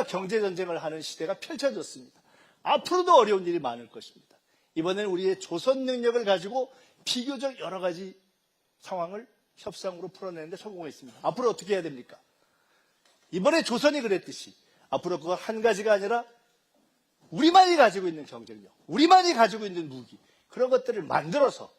국가 경제전쟁을 하는 시대가 펼쳐졌습니다. 앞으로도 어려운 일이 많을 것입니다. 이번에는 우리의 조선 능력을 가지고 비교적 여러 가지 상황을 협상으로 풀어내는데 성공했습니다. 앞으로 어떻게 해야 됩니까? 이번에 조선이 그랬듯이 앞으로 그거 한 가지가 아니라 우리만이 가지고 있는 경쟁력, 우리만이 가지고 있는 무기, 그런 것들을 만들어서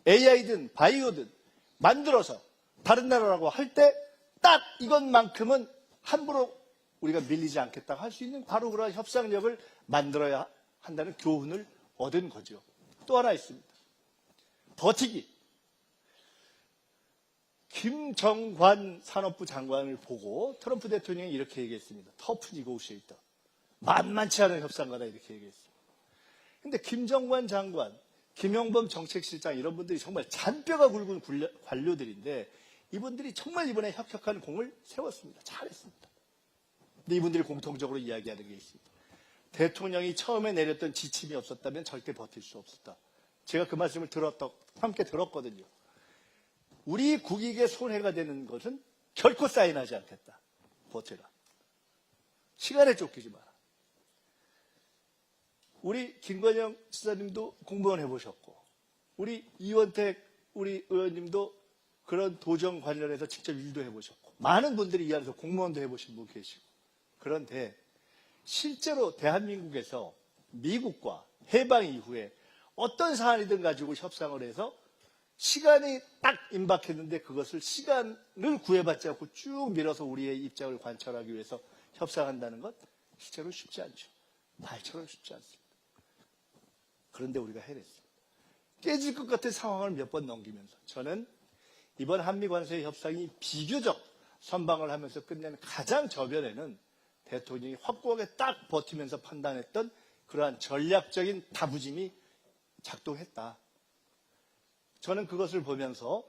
AI든 바이오든 만들어서 다른 나라라고 할 때 딱 이것만큼은 함부로 우리가 밀리지 않겠다 할 수 있는 바로 그런 협상력을 만들어야 한다는 교훈을 얻은 거죠. 또 하나 있습니다. 버티기. 김정관 산업부 장관을 보고 트럼프 대통령이 이렇게 얘기했습니다. 터프 니고시에이터. 만만치 않은 협상가다 이렇게 얘기했습니다. 근데 김정관 장관, 김영범 정책실장 이런 분들이 정말 잔뼈가 굵은 관료들인데 이분들이 정말 이번에 혁혁한 공을 세웠습니다. 잘했습니다. 근데 이분들이 공통적으로 이야기하는 게 있습니다. 대통령이 처음에 내렸던 지침이 없었다면 절대 버틸 수 없었다. 제가 그 말씀을 함께 들었거든요. 우리 국익에 손해가 되는 것은 결코 사인하지 않겠다. 버텨라. 시간에 쫓기지 마라. 우리 김건영 지사님도 공무원 해보셨고, 우리 이원택 우리 의원님도 그런 도정 관련해서 직접 일도 해보셨고, 많은 분들이 이 안에서 공무원도 해보신 분 계시고, 그런데 실제로 대한민국에서 미국과 해방 이후에 어떤 사안이든 가지고 협상을 해서 시간이 딱 임박했는데 그것을 시간을 구애받지 않고 쭉 밀어서 우리의 입장을 관철하기 위해서 협상한다는 것 실제로 쉽지 않죠. 말처럼 쉽지 않습니다. 그런데 우리가 해냈습니다. 깨질 것 같은 상황을 몇 번 넘기면서 저는 이번 한미관세 협상이 비교적 선방을 하면서 끝낸 가장 저변에는 대통령이 확고하게 딱 버티면서 판단했던 그러한 전략적인 다부짐이 작동했다. 저는 그것을 보면서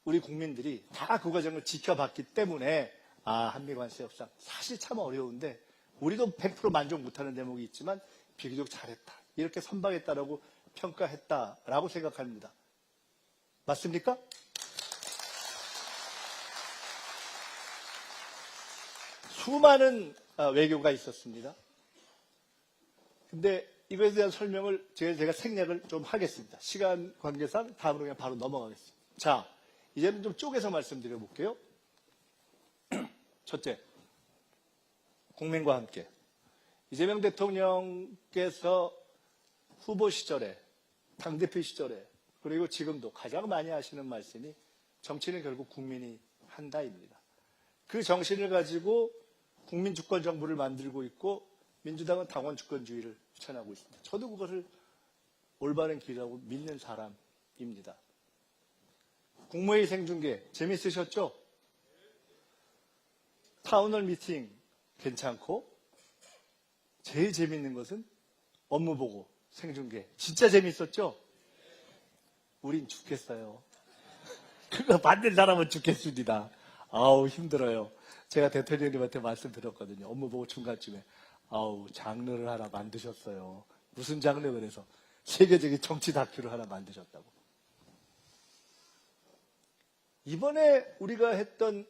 우리 국민들이 다 그 과정을 지켜봤기 때문에 한미관세 협상 사실 참 어려운데 우리도 100% 만족 못하는 대목이 있지만 비교적 잘했다. 이렇게 선방했다라고 평가했다라고 생각합니다. 맞습니까? 수많은 외교가 있었습니다. 근데 이것에 대한 설명을 제가 생략을 좀 하겠습니다. 시간 관계상 다음으로 그냥 바로 넘어가겠습니다. 자, 이제는 좀 쪼개서 말씀드려 볼게요. 첫째, 국민과 함께. 이재명 대통령께서 후보 시절에, 당대표 시절에, 그리고 지금도 가장 많이 하시는 말씀이 정치는 결국 국민이 한다입니다. 그 정신을 가지고 국민 주권 정부를 만들고 있고 민주당은 당원 주권주의를 추천하고 있습니다. 저도 그것을 올바른 길이라고 믿는 사람입니다. 국무회의 생중계 재밌으셨죠? 타운홀 미팅 괜찮고 제일 재밌는 것은 업무 보고 생중계 진짜 재밌었죠? 우린 죽겠어요. 그거 만든 사람은 죽겠습니다. 아우 힘들어요. 제가 대통령님한테 말씀드렸거든요. 업무 보고 중간쯤에 장르를 하나 만드셨어요. 무슨 장르? 그래서 세계적인 정치 다큐를 하나 만드셨다고. 이번에 우리가 했던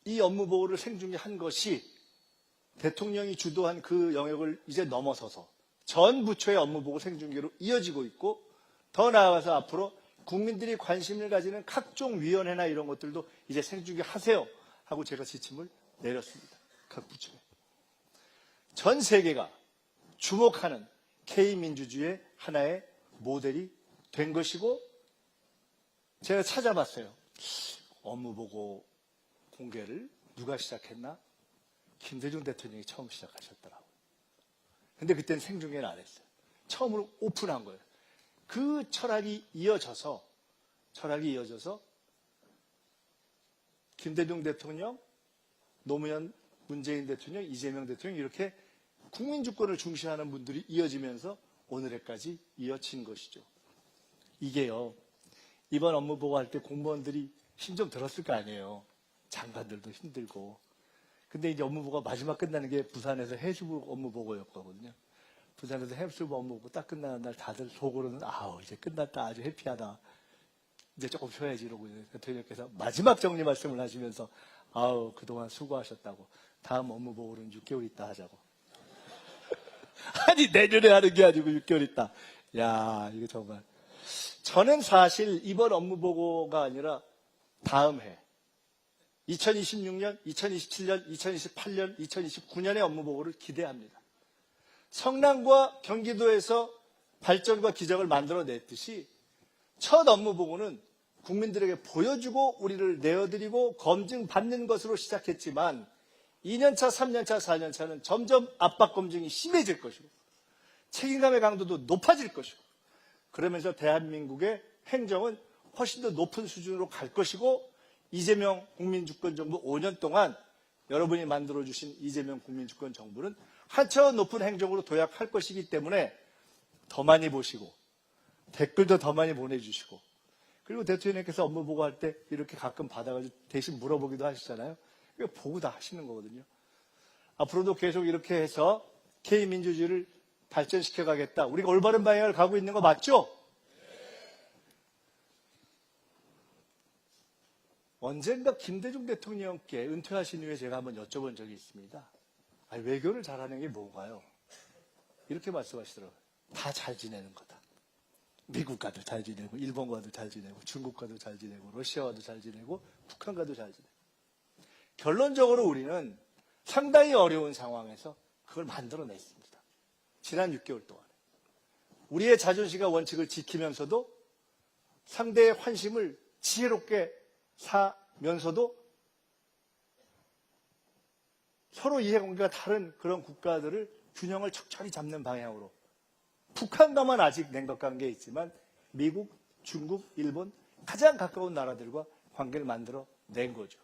이 업무 보고를 생중계한 것이 대통령이 주도한 그 영역을 이제 넘어서서 전 부처의 업무 보고 생중계로 이어지고 있고 더 나아가서 앞으로 국민들이 관심을 가지는 각종 위원회나 이런 것들도 이제 생중계 하세요 하고 제가 지침을 내렸습니다. 각 부처에. 전 세계가 주목하는 K민주주의의 하나의 모델이 된 것이고 제가 찾아봤어요. 업무 보고 공개를 누가 시작했나? 김대중 대통령이 처음 시작하셨더라고요. 근데 그때는 생중계는 안 했어요. 처음으로 오픈한 거예요. 그 철학이 이어져서 김대중 대통령, 노무현, 문재인 대통령, 이재명 대통령 이렇게 국민 주권을 중시하는 분들이 이어지면서 오늘에까지 이어진 것이죠. 이게요. 이번 업무 보고할 때 공무원들이 힘 좀 들었을 거 아니에요. 장관들도 힘들고. 근데 이제 업무 보고가 마지막 끝나는 게 부산에서 해수부 업무 보고였거든요. 부산에서 해수부 업무 보고 딱 끝나는 날 다들 속으로는 이제 끝났다. 아주 해피하다. 이제 조금 쉬어야지 이러고 대통령께서 마지막 정리 말씀을 하시면서 아우, 그동안 수고하셨다고. 다음 업무 보고는 6개월 있다 하자고. 아니, 내년에 하는 게 아니고 6개월 있다. 야, 이거 정말. 저는 사실 이번 업무 보고가 아니라 다음 해. 2026년, 2027년, 2028년, 2029년의 업무 보고를 기대합니다. 성남과 경기도에서 발전과 기적을 만들어냈듯이 첫 업무 보고는 국민들에게 보여주고 우리를 내어드리고 검증받는 것으로 시작했지만 2년차, 3년차, 4년차는 점점 압박 검증이 심해질 것이고 책임감의 강도도 높아질 것이고 그러면서 대한민국의 행정은 훨씬 더 높은 수준으로 갈 것이고 이재명 국민주권정부 5년 동안 여러분이 만들어주신 이재명 국민주권정부는 한차원 높은 행정으로 도약할 것이기 때문에 더 많이 보시고 댓글도 더 많이 보내주시고 그리고 대통령께서 업무 보고할 때 이렇게 가끔 받아가지고 대신 물어보기도 하시잖아요. 이거 보고 다 하시는 거거든요. 앞으로도 계속 이렇게 해서 K민주주의를 발전시켜 가겠다. 우리가 올바른 방향을 가고 있는 거 맞죠? 언젠가 김대중 대통령께 은퇴하신 후에 제가 한번 여쭤본 적이 있습니다. 아니, 외교를 잘하는 게 뭔가요? 이렇게 말씀하시더라고요. 다 잘 지내는 거다. 미국과도 잘 지내고, 일본과도 잘 지내고, 중국과도 잘 지내고, 러시아와도 잘 지내고, 북한과도 잘 지내고. 결론적으로 우리는 상당히 어려운 상황에서 그걸 만들어냈습니다. 지난 6개월 동안. 우리의 자존심과 원칙을 지키면서도 상대의 환심을 지혜롭게 사면서도 서로 이해관계가 다른 그런 국가들을 균형을 적절히 잡는 방향으로 북한과만 아직 냉각관계에 있지만 미국, 중국, 일본 가장 가까운 나라들과 관계를 만들어 낸 거죠.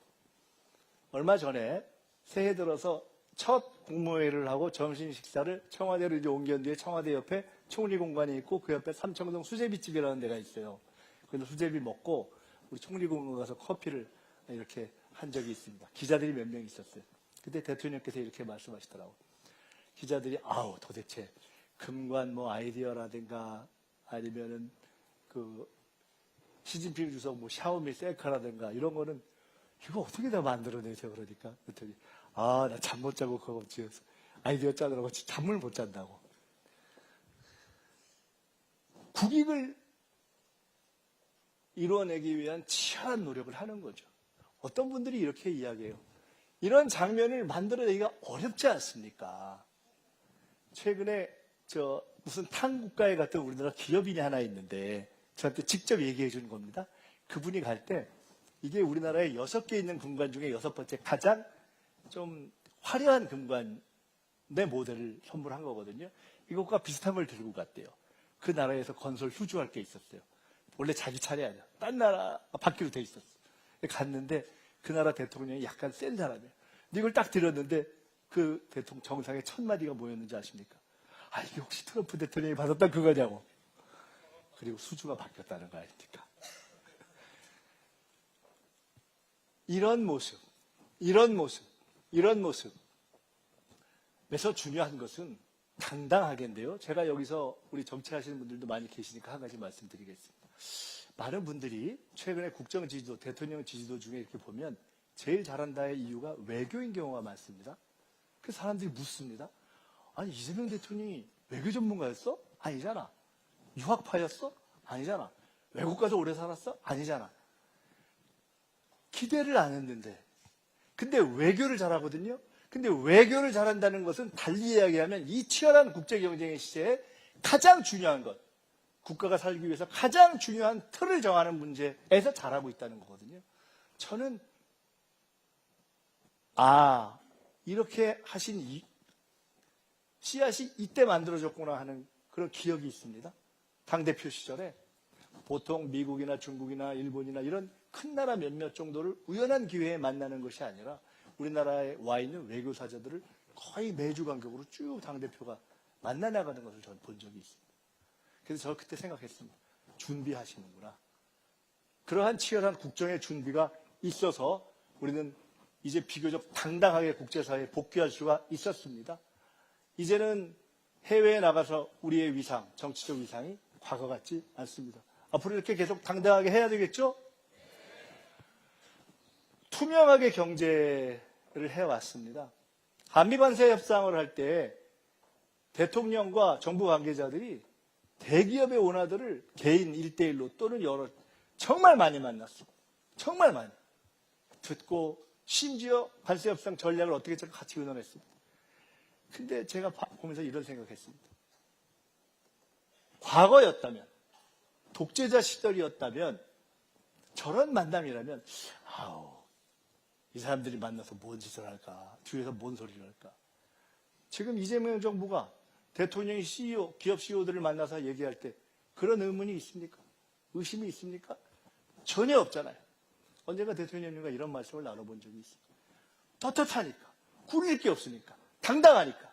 얼마 전에 새해 들어서 첫 국무회의를 하고 점심 식사를 청와대로 이제 옮긴 뒤에 청와대 옆에 총리 공간이 있고 그 옆에 삼청동 수제비집이라는 데가 있어요. 그래서 수제비 먹고 우리 총리 공간 가서 커피를 이렇게 한 적이 있습니다. 기자들이 몇 명 있었어요. 그때 대통령께서 이렇게 말씀하시더라고요. 기자들이 아우 도대체 금관 뭐 아이디어라든가 아니면은 그 시진핑 주석 뭐 샤오미 셀카라든가 이런 거는 이거 어떻게 다 만들어내세요? 그러니까 그랬더니 아 나 잠 못 자고 그거 지어서 아이디어 짜느라고 잠을 못 잔다고. 국익을 이루어내기 위한 치열한 노력을 하는 거죠. 어떤 분들이 이렇게 이야기해요. 이런 장면을 만들어내기가 어렵지 않습니까? 최근에 무슨 탄국가에 갔던 우리나라 기업인이 하나 있는데 저한테 직접 얘기해 주는 겁니다. 그분이 갈 때 이게 우리나라에 6개 있는 금관 중에 6번째 가장 좀 화려한 금관의 모델을 선물한 거거든요. 이것과 비슷한 걸 들고 갔대요. 그 나라에서 건설 휴주할 게 있었어요. 원래 자기 차례 아니야. 딴 나라 받기로 돼 있었어. 갔는데 그 나라 대통령이 약간 센 사람이에요. 근데 이걸 딱 들었는데 그 대통령 정상에 첫 마디가 뭐였는지 아십니까? 아, 이게 혹시 트럼프 대통령이 받았던 그거냐고. 그리고 수주가 바뀌었다는 거 아닙니까? 이런 모습에서 중요한 것은 당당하겠는데요. 제가 여기서 우리 정치하시는 분들도 많이 계시니까 한 가지 말씀드리겠습니다. 많은 분들이 최근에 국정 지지도, 대통령 지지도 중에 이렇게 보면 제일 잘한다의 이유가 외교인 경우가 많습니다. 그래서 사람들이 묻습니다. 아니 이재명 대통령이 외교 전문가였어? 아니잖아. 유학파였어? 아니잖아. 외국 가서 오래 살았어? 아니잖아. 기대를 안 했는데 근데 외교를 잘하거든요. 근데 외교를 잘한다는 것은 달리 이야기하면 이 치열한 국제경쟁의 시대에 가장 중요한 것, 국가가 살기 위해서 가장 중요한 틀을 정하는 문제에서 잘하고 있다는 거거든요. 저는 이렇게 하신 씨앗이 이때 만들어졌구나 하는 그런 기억이 있습니다. 당대표 시절에 보통 미국이나 중국이나 일본이나 이런 큰 나라 몇몇 정도를 우연한 기회에 만나는 것이 아니라 우리나라에 와 있는 외교사자들을 거의 매주 간격으로 쭉 당대표가 만나나가는 것을 저는 본 적이 있습니다. 그래서 저 그때 생각했습니다. 준비하시는구나. 그러한 치열한 국정의 준비가 있어서 우리는 이제 비교적 당당하게 국제사회에 복귀할 수가 있었습니다. 이제는 해외에 나가서 우리의 위상, 정치적 위상이 과거 같지 않습니다. 앞으로 이렇게 계속 당당하게 해야 되겠죠? 투명하게 경제를 해왔습니다. 한미관세 협상을 할 때 대통령과 정부 관계자들이 대기업의 오너들을 개인 1대1로 또는 여러 정말 많이 만났어. 정말 많이. 듣고 심지어 관세 협상 전략을 어떻게 같이 의논했습니다. 근데 제가 보면서 이런 생각했습니다. 과거였다면, 독재자 시절이었다면, 저런 만남이라면, 이 사람들이 만나서 뭔 짓을 할까? 뒤에서 뭔 소리를 할까? 지금 이재명 정부가 대통령이 CEO, 기업 CEO들을 만나서 얘기할 때 그런 의문이 있습니까? 의심이 있습니까? 전혀 없잖아요. 언젠가 대통령님과 이런 말씀을 나눠본 적이 있어요. 떳떳하니까, 꾸릴 게 없으니까, 당당하니까.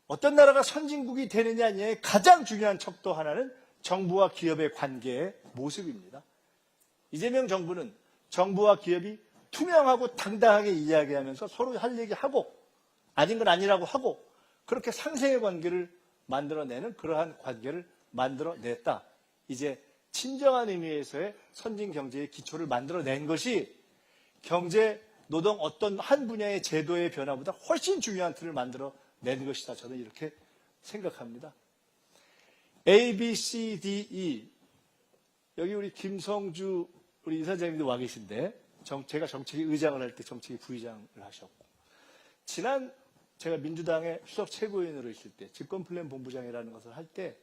어떤 나라가 선진국이 되느냐의 가장 중요한 척도 하나는 정부와 기업의 관계의 모습입니다. 이재명 정부는 정부와 기업이 투명하고 당당하게 이야기하면서 서로 할 얘기하고 아닌 건 아니라고 하고 그렇게 상생의 관계를 만들어내는 그러한 관계를 만들어냈다. 이제 진정한 의미에서의 선진 경제의 기초를 만들어낸 것이 경제, 노동 어떤 한 분야의 제도의 변화보다 훨씬 중요한 틀을 만들어낸 것이다. 저는 이렇게 생각합니다. A, B, C, D, E. 여기 우리 김성주 우리 이사장님도 와 계신데 제가 정책위 의장을 할 때 정책위 부의장을 하셨고 지난 제가 민주당의 수석 최고위원으로 있을 때 집권플랜 본부장이라는 것을 할 때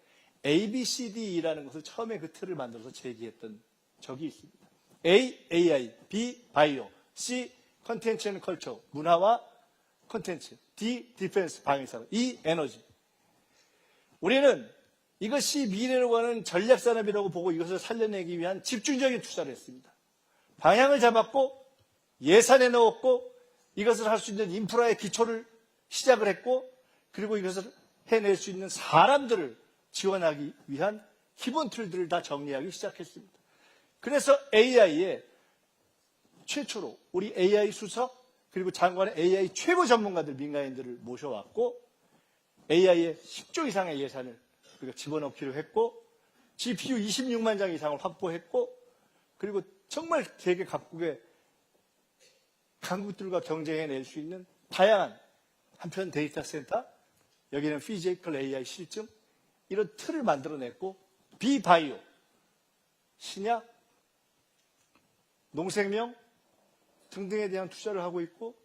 A, B, C, D라는 것을 처음에 그 틀을 만들어서 제기했던 적이 있습니다. A, AI, B, 바이오, C, 컨텐츠 앤 컬처, 문화와 컨텐츠, D, 디펜스, 방위산업, E, 에너지. 우리는 이것이 미래로 가는 전략산업이라고 보고 이것을 살려내기 위한 집중적인 투자를 했습니다. 방향을 잡았고 예산에 넣었고 이것을 할 수 있는 인프라의 기초를 시작을 했고 그리고 이것을 해낼 수 있는 사람들을 지원하기 위한 기본 틀들을 다 정리하기 시작했습니다. 그래서 AI에 최초로 우리 AI 수석 그리고 장관의 AI 최고 전문가들 민간인들을 모셔왔고 AI에 10조 이상의 예산을 우리가 집어넣기로 했고 GPU 26만 장 이상을 확보했고 그리고 정말 세계 각국의 강국들과 경쟁해낼 수 있는 다양한 한편 데이터 센터, 여기는 피지컬 AI 실증 이런 틀을 만들어냈고 비바이오, 신약, 농생명 등등에 대한 투자를 하고 있고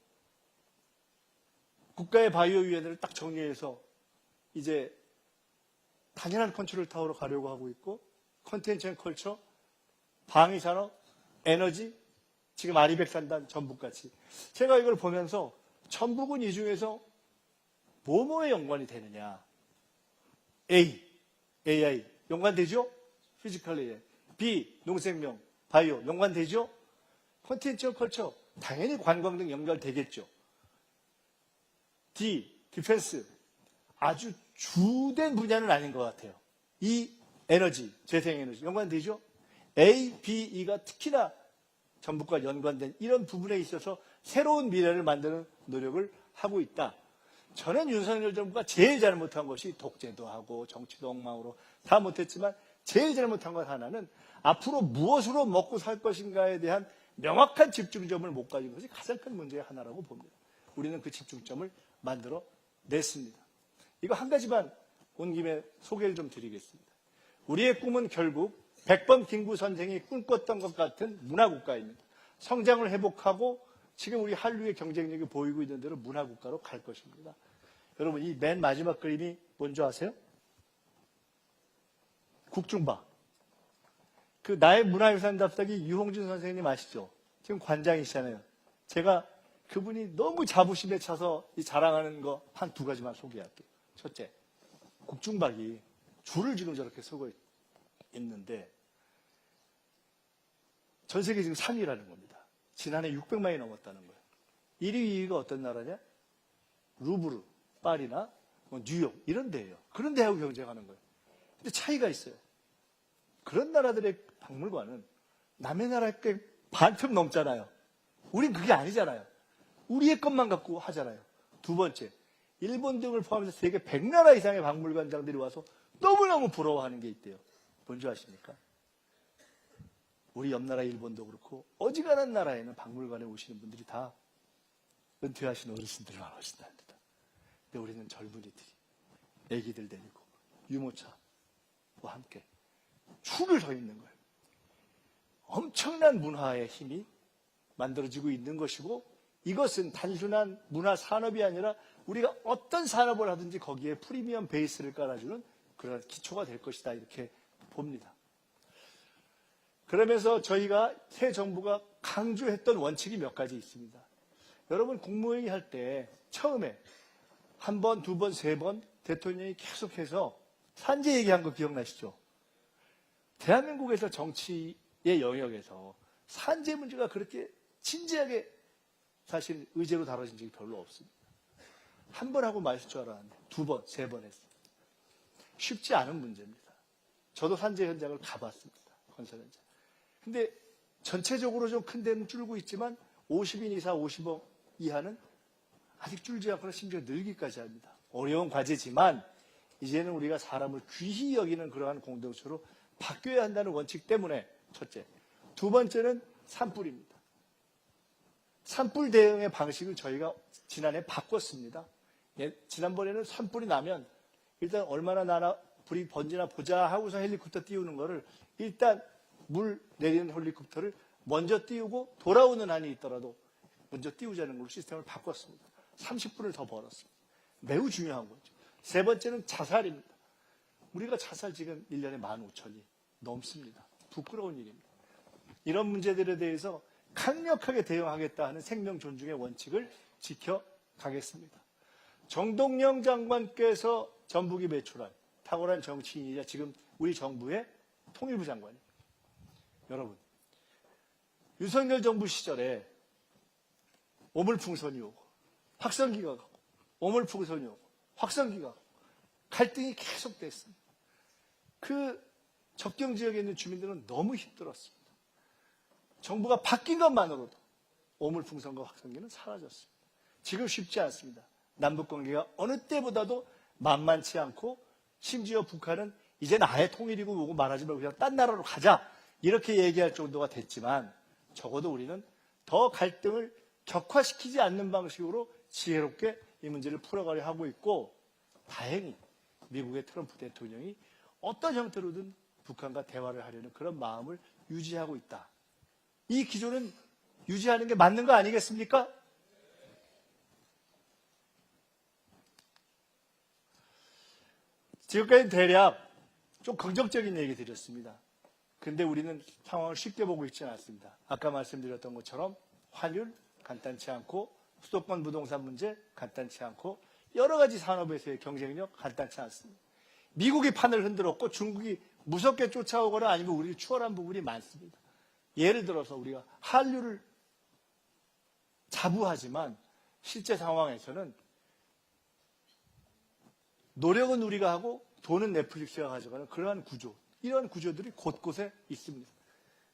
국가의 바이오위원회를 딱 정리해서 이제 당연한 컨트롤 타워로 가려고 하고 있고 컨텐츠 앤 컬처, 방위산업, 에너지, 지금 아리백산단 전북같이 제가 이걸 보면서 전북은 이 중에서 뭐뭐에 연관이 되느냐. A, AI 연관되죠? 피지컬 AI. B, 농생명, 바이오 연관되죠? 컨텐츠 앤 컬처 당연히 관광 등 연결되겠죠. D, 디펜스 아주 주된 분야는 아닌 것 같아요. E, 에너지, 재생에너지 연관되죠? A, B, E가 특히나 전북과 연관된 이런 부분에 있어서 새로운 미래를 만드는 노력을 하고 있다. 저는 윤석열 정부가 제일 잘못한 것이 독재도 하고 정치도 엉망으로 다 못했지만 제일 잘못한 것 하나는 앞으로 무엇으로 먹고 살 것인가에 대한 명확한 집중점을 못 가진 것이 가장 큰 문제의 하나라고 봅니다. 우리는 그 집중점을 만들어 냈습니다. 이거 한 가지만 온 김에 소개를 좀 드리겠습니다. 우리의 꿈은 결국 백범 김구 선생이 꿈꿨던 것 같은 문화국가입니다. 성장을 회복하고 지금 우리 한류의 경쟁력이 보이고 있는 대로 문화국가로 갈 것입니다. 여러분 이 맨 마지막 그림이 뭔지 아세요? 국중바. 그 나의 문화유산 답사기 유홍준 선생님 아시죠? 지금 관장이시잖아요. 제가 그분이 너무 자부심에 차서 자랑하는 거 한 두 가지만 소개할게요. 첫째, 국중박이 줄을 지금 저렇게 서고 있는데 전 세계 지금 3위라는 겁니다. 지난해 600만이 넘었다는 거예요. 1위, 2위가 어떤 나라냐? 루브르, 파리나 뉴욕 이런 데예요. 그런 데하고 경쟁하는 거예요. 근데 차이가 있어요. 그런 나라들의 박물관은 남의 나라의 꽤 반틈 넘잖아요. 우린 그게 아니잖아요. 우리의 것만 갖고 하잖아요. 두 번째, 일본 등을 포함해서 세계 100나라 이상의 박물관장들이 와서 너무너무 부러워하는 게 있대요. 뭔지 아십니까? 우리 옆나라 일본도 그렇고 어지간한 나라에는 박물관에 오시는 분들이 다 은퇴하신 어르신들만 오신답니다. 근데 우리는 젊은이들이 애기들 데리고 유모차와 함께 줄을 서 있는 거예요. 엄청난 문화의 힘이 만들어지고 있는 것이고, 이것은 단순한 문화 산업이 아니라 우리가 어떤 산업을 하든지 거기에 프리미엄 베이스를 깔아주는 그런 기초가 될 것이다, 이렇게 봅니다. 그러면서 저희가 새 정부가 강조했던 원칙이 몇 가지 있습니다. 여러분, 국무회의 할 때 처음에 한 번, 두 번, 세 번 대통령이 계속해서 산재 얘기한 거 기억나시죠? 대한민국에서 정치의 영역에서 산재 문제가 그렇게 진지하게 사실 의제로 다뤄진 적이 별로 없습니다. 한 번 하고 마실 줄 알았는데 두 번, 세 번 했어요. 쉽지 않은 문제입니다. 저도 산재 현장을 가봤습니다. 건설 현장. 근데 전체적으로 좀 큰 데는 줄고 있지만 50인 이상 50억 이하는 아직 줄지 않거나 심지어 늘기까지 합니다. 어려운 과제지만 이제는 우리가 사람을 귀히 여기는 그러한 공동체로 바뀌어야 한다는 원칙 때문에 첫째. 두 번째는 산불입니다. 산불 대응의 방식을 저희가 지난해 바꿨습니다. 지난번에는 산불이 나면 일단 얼마나 나나 불이 번지나 보자 하고서 헬리콥터 띄우는 거를 일단 물 내리는 헬리콥터를 먼저 띄우고 돌아오는 한이 있더라도 먼저 띄우자는 걸로 시스템을 바꿨습니다. 30분을 더 벌었습니다. 매우 중요한 거죠. 세 번째는 자살입니다. 우리가 자살 지금 1년에 15,000이 넘습니다. 부끄러운 일입니다. 이런 문제들에 대해서 강력하게 대응하겠다 하는 생명 존중의 원칙을 지켜가겠습니다. 정동영 장관께서 전북이 배출한 탁월한 정치인이자 지금 우리 정부의 통일부 장관입니다. 여러분, 윤석열 정부 시절에 오물풍선이 오고 확성기가 가고 오물풍선이 오고 확성기가 가고 갈등이 계속됐습니다. 그 접경 지역에 있는 주민들은 너무 힘들었습니다. 정부가 바뀐 것만으로도 오물풍선과 확성기는 사라졌습니다. 지금 쉽지 않습니다. 남북관계가 어느 때보다도 만만치 않고 심지어 북한은 이제는 아예 통일이고 뭐고 말하지 말고 그냥 딴 나라로 가자 이렇게 얘기할 정도가 됐지만 적어도 우리는 더 갈등을 격화시키지 않는 방식으로 지혜롭게 이 문제를 풀어가려 하고 있고, 다행히 미국의 트럼프 대통령이 어떤 형태로든 북한과 대화를 하려는 그런 마음을 유지하고 있다. 이 기조는 유지하는 게 맞는 거 아니겠습니까? 지금까지 대략 좀 긍정적인 얘기 드렸습니다. 근데 우리는 상황을 쉽게 보고 있지는 않습니다. 아까 말씀드렸던 것처럼 환율 간단치 않고 수도권 부동산 문제 간단치 않고 여러 가지 산업에서의 경쟁력 간단치 않습니다. 미국이 판을 흔들었고 중국이 무섭게 쫓아오거나 아니면 우리 추월한 부분이 많습니다. 예를 들어서 우리가 한류를 자부하지만 실제 상황에서는 노력은 우리가 하고 돈은 넷플릭스가 가져가는 그러한 구조, 이러한 구조들이 곳곳에 있습니다.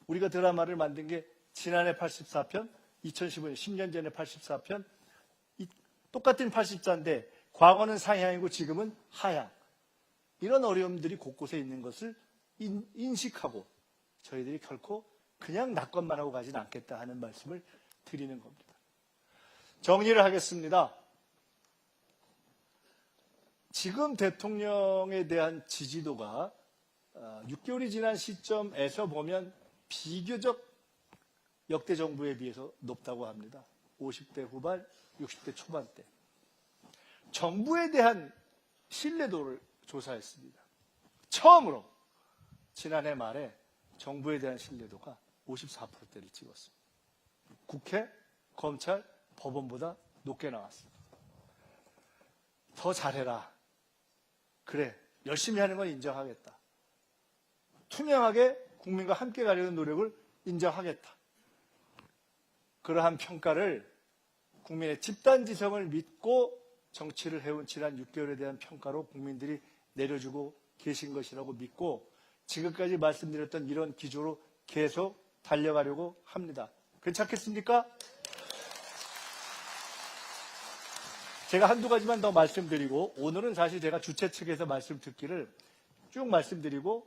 우리가 드라마를 만든 게 지난해 84편, 2015년 10년 전에 84편, 똑같은 84인데 과거는 상향이고 지금은 하향. 이런 어려움들이 곳곳에 있는 것을 인식하고 저희들이 결코 그냥 낙관만 하고 가진 않겠다 하는 말씀을 드리는 겁니다. 정리를 하겠습니다. 지금 대통령에 대한 지지도가 6개월이 지난 시점에서 보면 비교적 역대 정부에 비해서 높다고 합니다. 50대 후반, 60대 초반대. 정부에 대한 신뢰도를 조사했습니다. 처음으로 지난해 말에 정부에 대한 신뢰도가 54%대를 찍었습니다. 국회, 검찰, 법원보다 높게 나왔습니다. 더 잘해라. 그래, 열심히 하는 건 인정하겠다. 투명하게 국민과 함께 가려는 노력을 인정하겠다. 그러한 평가를 국민의 집단지성을 믿고 정치를 해온 지난 6개월에 대한 평가로 국민들이 내려주고 계신 것이라고 믿고 지금까지 말씀드렸던 이런 기조로 계속 달려가려고 합니다. 괜찮겠습니까? 제가 한두 가지만 더 말씀드리고 오늘은 사실 제가 주최 측에서 말씀 듣기를 쭉 말씀드리고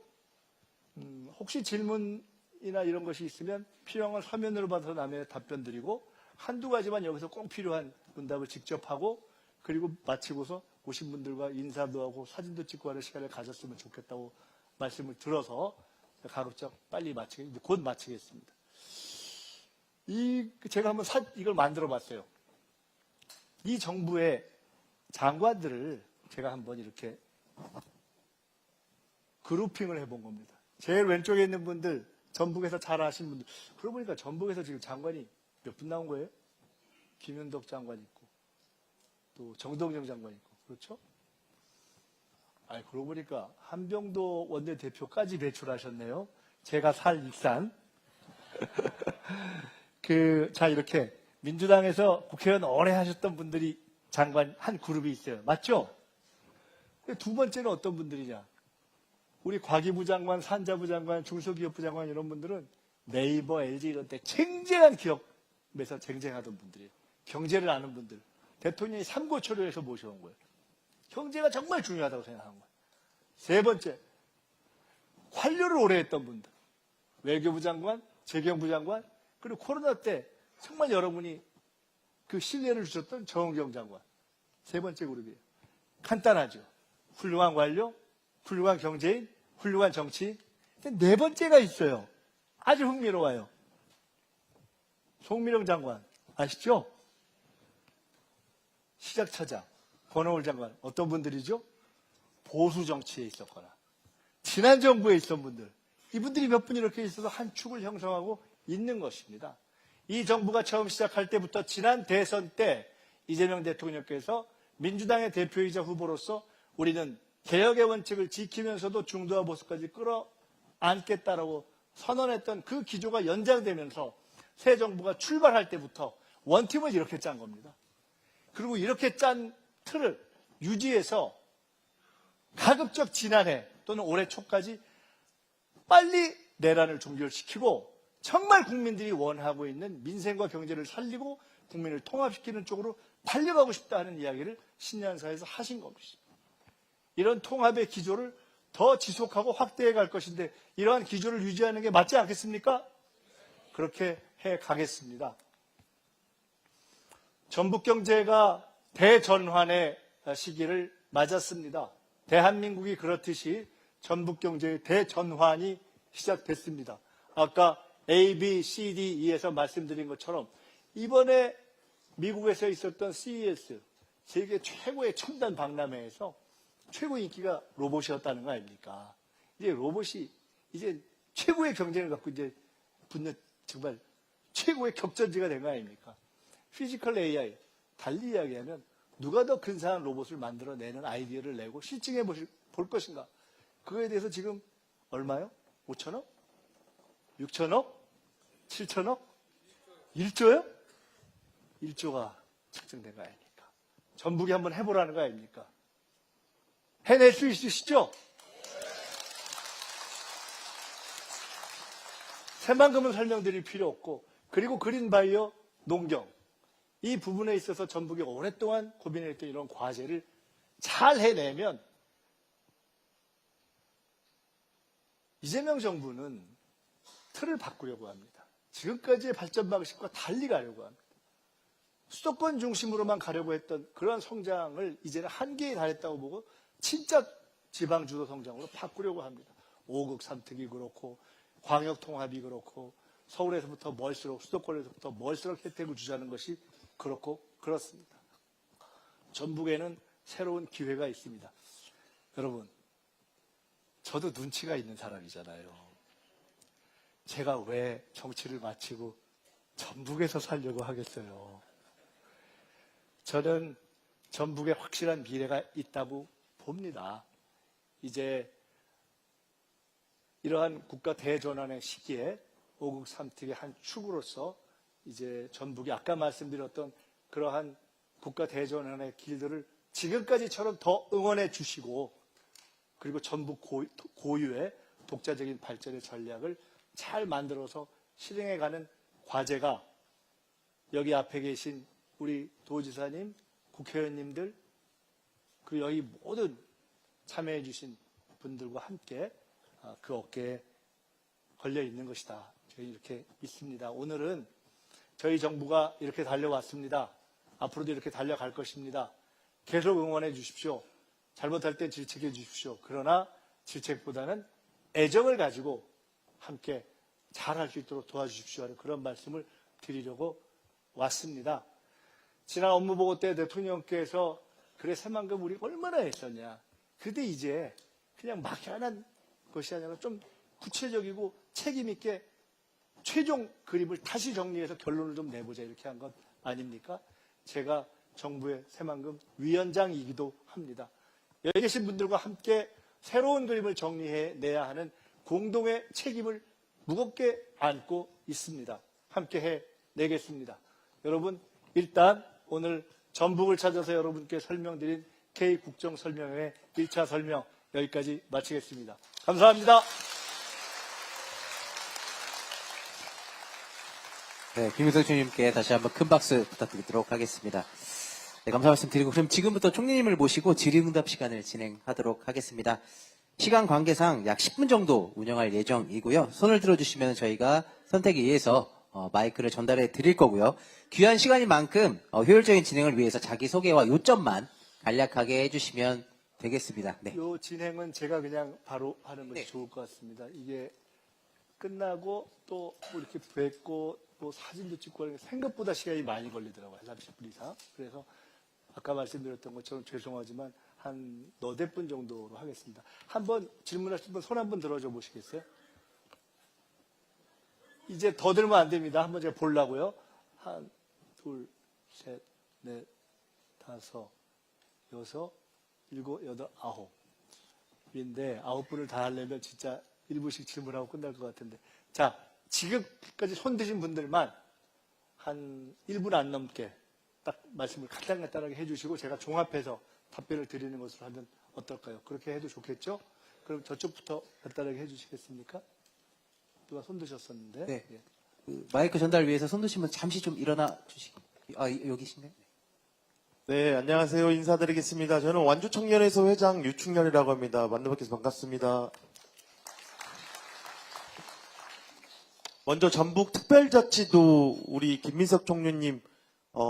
혹시 질문 질문이나 이런 것이 있으면 필요한 걸 서면으로 받아서 남의 답변 드리고 한두 가지만 여기서 꼭 필요한 문답을 직접 하고 그리고 마치고서 오신 분들과 인사도 하고 사진도 찍고 하는 시간을 가졌으면 좋겠다고 말씀을 들어서 가급적 빨리 곧 마치겠습니다. 제가 한번 이걸 만들어 봤어요. 이 정부의 장관들을 제가 한번 이렇게 그룹핑을 해본 겁니다. 제일 왼쪽에 있는 분들, 전북에서 잘 아시는 분들. 그러고 보니까 전북에서 지금 장관이 몇 분 나온 거예요? 김윤덕 장관 있고, 또 정동영 장관 있고, 그렇죠? 그러고 보니까 한병도 원내대표까지 배출하셨네요. 제가 살 익산. 자, 이렇게 민주당에서 국회의원 오래 하셨던 분들이 장관 한 그룹이 있어요. 맞죠? 두 번째는 어떤 분들이냐? 우리 과기부 장관, 산자부 장관, 중소기업부 장관 이런 분들은 네이버, LG 이런 때 쟁쟁한 기업에서 쟁쟁하던 분들이에요. 경제를 아는 분들. 대통령이 삼고초려해서 모셔온 거예요. 경제가 정말 중요하다고 생각한 거예요. 세 번째, 관료를 오래 했던 분들. 외교부 장관, 재경부 장관, 그리고 코로나 때 정말 여러분이 그 신뢰를 주셨던 정은경 장관. 세 번째 그룹이에요. 간단하죠. 훌륭한 관료, 훌륭한 경제인, 훌륭한 정치인. 네 번째가 있어요. 아주 흥미로워요. 송미령 장관 아시죠? 시작처장, 권오을 장관 어떤 분들이죠? 보수 정치에 있었거나 지난 정부에 있던 분들. 이분들이 몇 분 이렇게 있어서 한 축을 형성하고 있는 것입니다. 이 정부가 처음 시작할 때부터 지난 대선 때 이재명 대통령께서 민주당의 대표이자 후보로서 우리는 개혁의 원칙을 지키면서도 중도화 보수까지 끌어안겠다라고 선언했던 그 기조가 연장되면서 새 정부가 출발할 때부터 원팀을 이렇게 짠 겁니다. 그리고 이렇게 짠 틀을 유지해서 가급적 지난해 또는 올해 초까지 빨리 내란을 종결시키고 정말 국민들이 원하고 있는 민생과 경제를 살리고 국민을 통합시키는 쪽으로 달려가고 싶다 하는 이야기를 신년사에서 하신 것입니다. 이런 통합의 기조를 더 지속하고 확대해 갈 것인데 이러한 기조를 유지하는 게 맞지 않겠습니까? 그렇게 해 가겠습니다. 전북경제가 대전환의 시기를 맞았습니다. 대한민국이 그렇듯이 전북경제의 대전환이 시작됐습니다. 아까 A, B, C, D, E에서 말씀드린 것처럼 이번에 미국에서 있었던 CES, 세계 최고의 첨단 박람회에서 최고 인기가 로봇이었다는 거 아닙니까? 이제 로봇이 이제 최고의 경쟁을 갖고 이제 붙는 정말 최고의 격전지가 된 거 아닙니까? 피지컬 AI, 달리 이야기하면 누가 더 근사한 로봇을 만들어내는 아이디어를 내고 실증해 볼 것인가? 그거에 대해서 지금 얼마요? 5천억? 6천억? 7천억? 1조요? 1조가 책정된 거 아닙니까? 전북이 한번 해보라는 거 아닙니까? 해낼 수 있으시죠? 새만큼은 설명드릴 필요 없고, 그리고 그린바이오 농경, 이 부분에 있어서 전북이 오랫동안 고민했던 이런 과제를 잘 해내면 이재명 정부는 틀을 바꾸려고 합니다. 지금까지의 발전 방식과 달리 가려고 합니다. 수도권 중심으로만 가려고 했던 그런 성장을 이제는 한계에 달했다고 보고 진짜 지방주도 성장으로 바꾸려고 합니다. 5국 3특이 그렇고 광역통합이 그렇고 서울에서부터 멀수록 수도권에서부터 멀수록 혜택을 주자는 것이 그렇고 그렇습니다. 전북에는 새로운 기회가 있습니다. 여러분, 저도 눈치가 있는 사람이잖아요. 제가 왜 정치를 마치고 전북에서 살려고 하겠어요. 저는 전북에 확실한 미래가 있다고 봅니다. 이제 이러한 국가 대전환의 시기에 5국 3특의 한 축으로서 이제 전북이 아까 말씀드렸던 그러한 국가 대전환의 길들을 지금까지처럼 더 응원해 주시고, 그리고 전북 고유의 독자적인 발전의 전략을 잘 만들어서 실행해가는 과제가 여기 앞에 계신 우리 도지사님, 국회의원님들, 그리고 여기 모든 참여해 주신 분들과 함께 그 어깨에 걸려 있는 것이다. 저희 이렇게 믿습니다. 오늘은 저희 정부가 이렇게 달려왔습니다. 앞으로도 이렇게 달려갈 것입니다. 계속 응원해 주십시오. 잘못할 때 질책해 주십시오. 그러나 질책보다는 애정을 가지고 함께 잘할 수 있도록 도와주십시오 하는 그런 말씀을 드리려고 왔습니다. 지난 업무보고 때 대통령께서 그래 새만금 우리 얼마나 했었냐. 근데 이제 그냥 막연한 것이 아니라 좀 구체적이고 책임 있게 최종 그림을 다시 정리해서 결론을 좀 내보자 이렇게 한 것 아닙니까? 제가 정부의 새만금 위원장이기도 합니다. 여기 계신 분들과 함께 새로운 그림을 정리해내야 하는 공동의 책임을 무겁게 안고 있습니다. 함께 해내겠습니다. 여러분 일단 오늘 전북을 찾아서 여러분께 설명드린 K국정설명회 1차 설명 여기까지 마치겠습니다. 감사합니다. 네, 김윤석 총리님께 다시 한번 큰 박수 부탁드리도록 하겠습니다. 네, 감사 말씀 드리고 그럼 지금부터 총리님을 모시고 질의응답 시간을 진행하도록 하겠습니다. 시간 관계상 약 10분 정도 운영할 예정이고요. 손을 들어주시면 저희가 선택에 의해서 마이크를 전달해 드릴 거고요. 귀한 시간인 만큼 효율적인 진행을 위해서 자기소개와 요점만 간략하게 해주시면 되겠습니다. 네. 이 진행은 제가 그냥 바로 하는 것이 네. 좋을 것 같습니다. 이게 끝나고 또 뭐 이렇게 뵙고 또 사진도 찍고 하는 게 생각보다 시간이 많이 걸리더라고요. 30분 이상. 그래서 아까 말씀드렸던 것처럼 죄송하지만 한 너댓 분 정도로 하겠습니다. 한번 질문하신 분 손 한번 들어줘 보시겠어요? 이제 더 들면 안 됩니다. 한번 제가 보려고요. 한, 둘, 셋, 넷, 다섯, 여섯, 일곱, 여덟, 아홉. 인데 9분을 다 하려면 진짜 1분씩 질문하고 끝날 것 같은데. 자, 지금까지 손 드신 분들만 한 1분 안 넘게 딱 말씀을 간단하게 해주시고 제가 종합해서 답변을 드리는 것으로 하면 어떨까요? 그렇게 해도 좋겠죠? 그럼 저쪽부터 간단하게 해주시겠습니까? 누가 손 드셨었는데. 네. 예. 그 마이크 전달 위해서 손 드시면 잠시 좀 일어나 주시. 여기신가요? 네, 안녕하세요. 인사드리겠습니다. 저는 완주청년회소 회장 유충렬이라고 합니다. 만나뵙게 해서 반갑습니다. 먼저 전북특별자치도 우리 김민석 총리님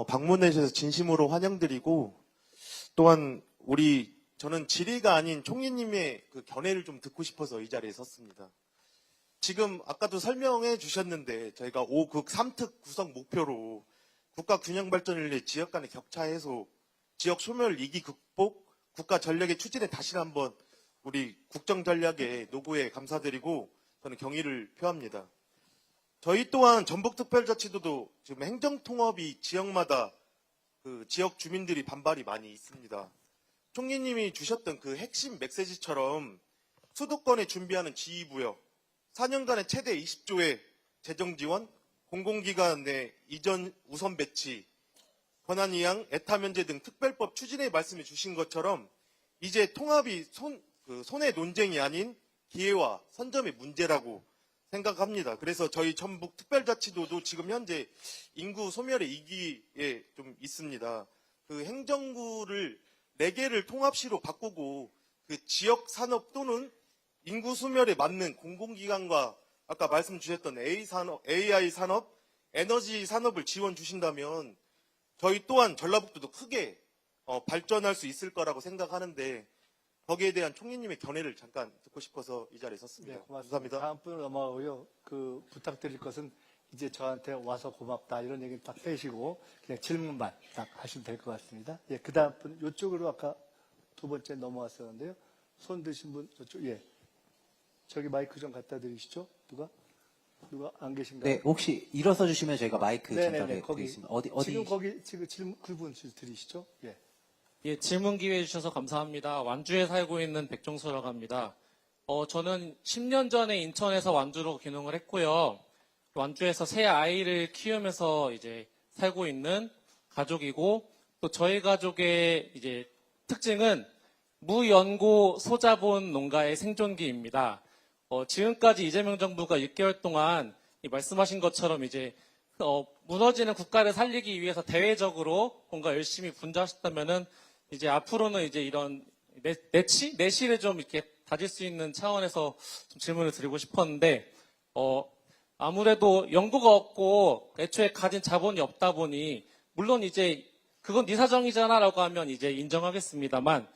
방문해 주셔서 진심으로 환영드리고 또한 저는 질의가 아닌 총리님의 그 견해를 좀 듣고 싶어서 이 자리에 섰습니다. 지금 아까도 설명해 주셨는데 저희가 5극 3특 구성 목표로 국가 균형 발전을 위해 지역 간의 격차 해소, 지역 소멸 위기 극복, 국가 전략의 추진에 다시 한번 우리 국정전략의 노고에 감사드리고 저는 경의를 표합니다. 저희 또한 전북특별자치도도 지금 행정통합이 지역마다 그 지역 주민들이 반발이 많이 있습니다. 총리님이 주셨던 그 핵심 메시지처럼 수도권에 준비하는 지휘부여, 4년간의 최대 20조의 재정 지원, 공공기관 내 이전 우선 배치, 권한이양, 에타 면제 등 특별법 추진에 말씀해 주신 것처럼 이제 통합이 손의 논쟁이 아닌 기회와 선점의 문제라고 생각합니다. 그래서 저희 전북 특별자치도도 지금 현재 인구 소멸의 위기에 좀 있습니다. 그 행정구를 4개를 통합시로 바꾸고 그 지역 산업 또는 인구 소멸에 맞는 공공기관과 아까 말씀 주셨던 AI 산업, 에너지 산업을 지원 주신다면 저희 또한 전라북도도 크게 발전할 수 있을 거라고 생각하는데 거기에 대한 총리님의 견해를 잠깐 듣고 싶어서 이 자리에 섰습니다. 네, 고맙습니다. 감사합니다. 다음 분으로 넘어가고요. 부탁드릴 것은 이제 저한테 와서 고맙다 이런 얘기는 딱 빼시고 그냥 질문만 딱 하시면 될 것 같습니다. 예, 그 다음 분 이쪽으로 아까 두 번째 넘어왔었는데요. 손 드신 분 저쪽 예. 저기 마이크 좀 갖다 드리시죠. 누가 안 계신가요? 네, 혹시 일어서 주시면 저희가 마이크 네네네, 전달해 거기. 드리겠습니다. 어디? 지금 거기 지금 질문 그분 드리시죠. 예. 예, 질문 기회 주셔서 감사합니다. 완주에 살고 있는 백종수라고 합니다. 저는 10년 전에 인천에서 완주로 귀농을 했고요. 완주에서 새 아이를 키우면서 이제 살고 있는 가족이고 또 저희 가족의 이제 특징은 무연고 소자본 농가의 생존기입니다. 지금까지 이재명 정부가 6개월 동안 말씀하신 것처럼 이제 무너지는 국가를 살리기 위해서 대외적으로 뭔가 열심히 분주하셨다면은 이제 앞으로는 이제 이런 내시를 좀 이렇게 다질 수 있는 차원에서 좀 질문을 드리고 싶었는데 아무래도 연구가 없고 애초에 가진 자본이 없다 보니 물론 이제 그건 네 사정이잖아라고 하면 이제 인정하겠습니다만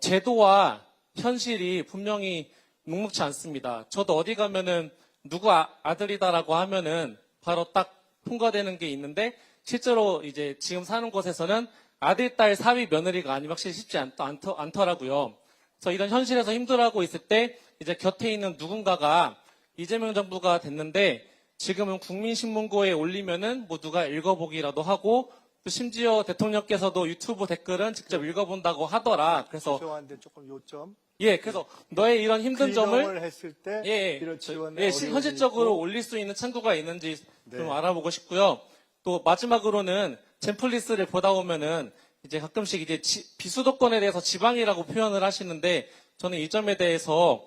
제도와 현실이 분명히 녹록지 않습니다. 저도 어디 가면은 누구 아들이다라고 하면은 바로 딱 통과되는 게 있는데 실제로 이제 지금 사는 곳에서는 아들, 딸, 사위, 며느리가 아니면 확실히 쉽지 않더라고요. 그래서 이런 현실에서 힘들어하고 있을 때 이제 곁에 있는 누군가가 이재명 정부가 됐는데 지금은 국민신문고에 올리면은 뭐 누가 읽어보기라도 하고 또 심지어 대통령께서도 유튜브 댓글은 직접 읽어본다고 하더라. 그래서 죄송한데 조금 요점. 예, 그래서 너의 이런 힘든 점을 이동을 했을 때 예, 이런 지원에 예, 어려움이 현실적으로 있고. 올릴 수 있는 창구가 있는지 좀 네. 알아보고 싶고요. 또 마지막으로는 젠플리스를 보다 보면은 이제 가끔씩 이제 비수도권에 대해서 지방이라고 표현을 하시는데 저는 이 점에 대해서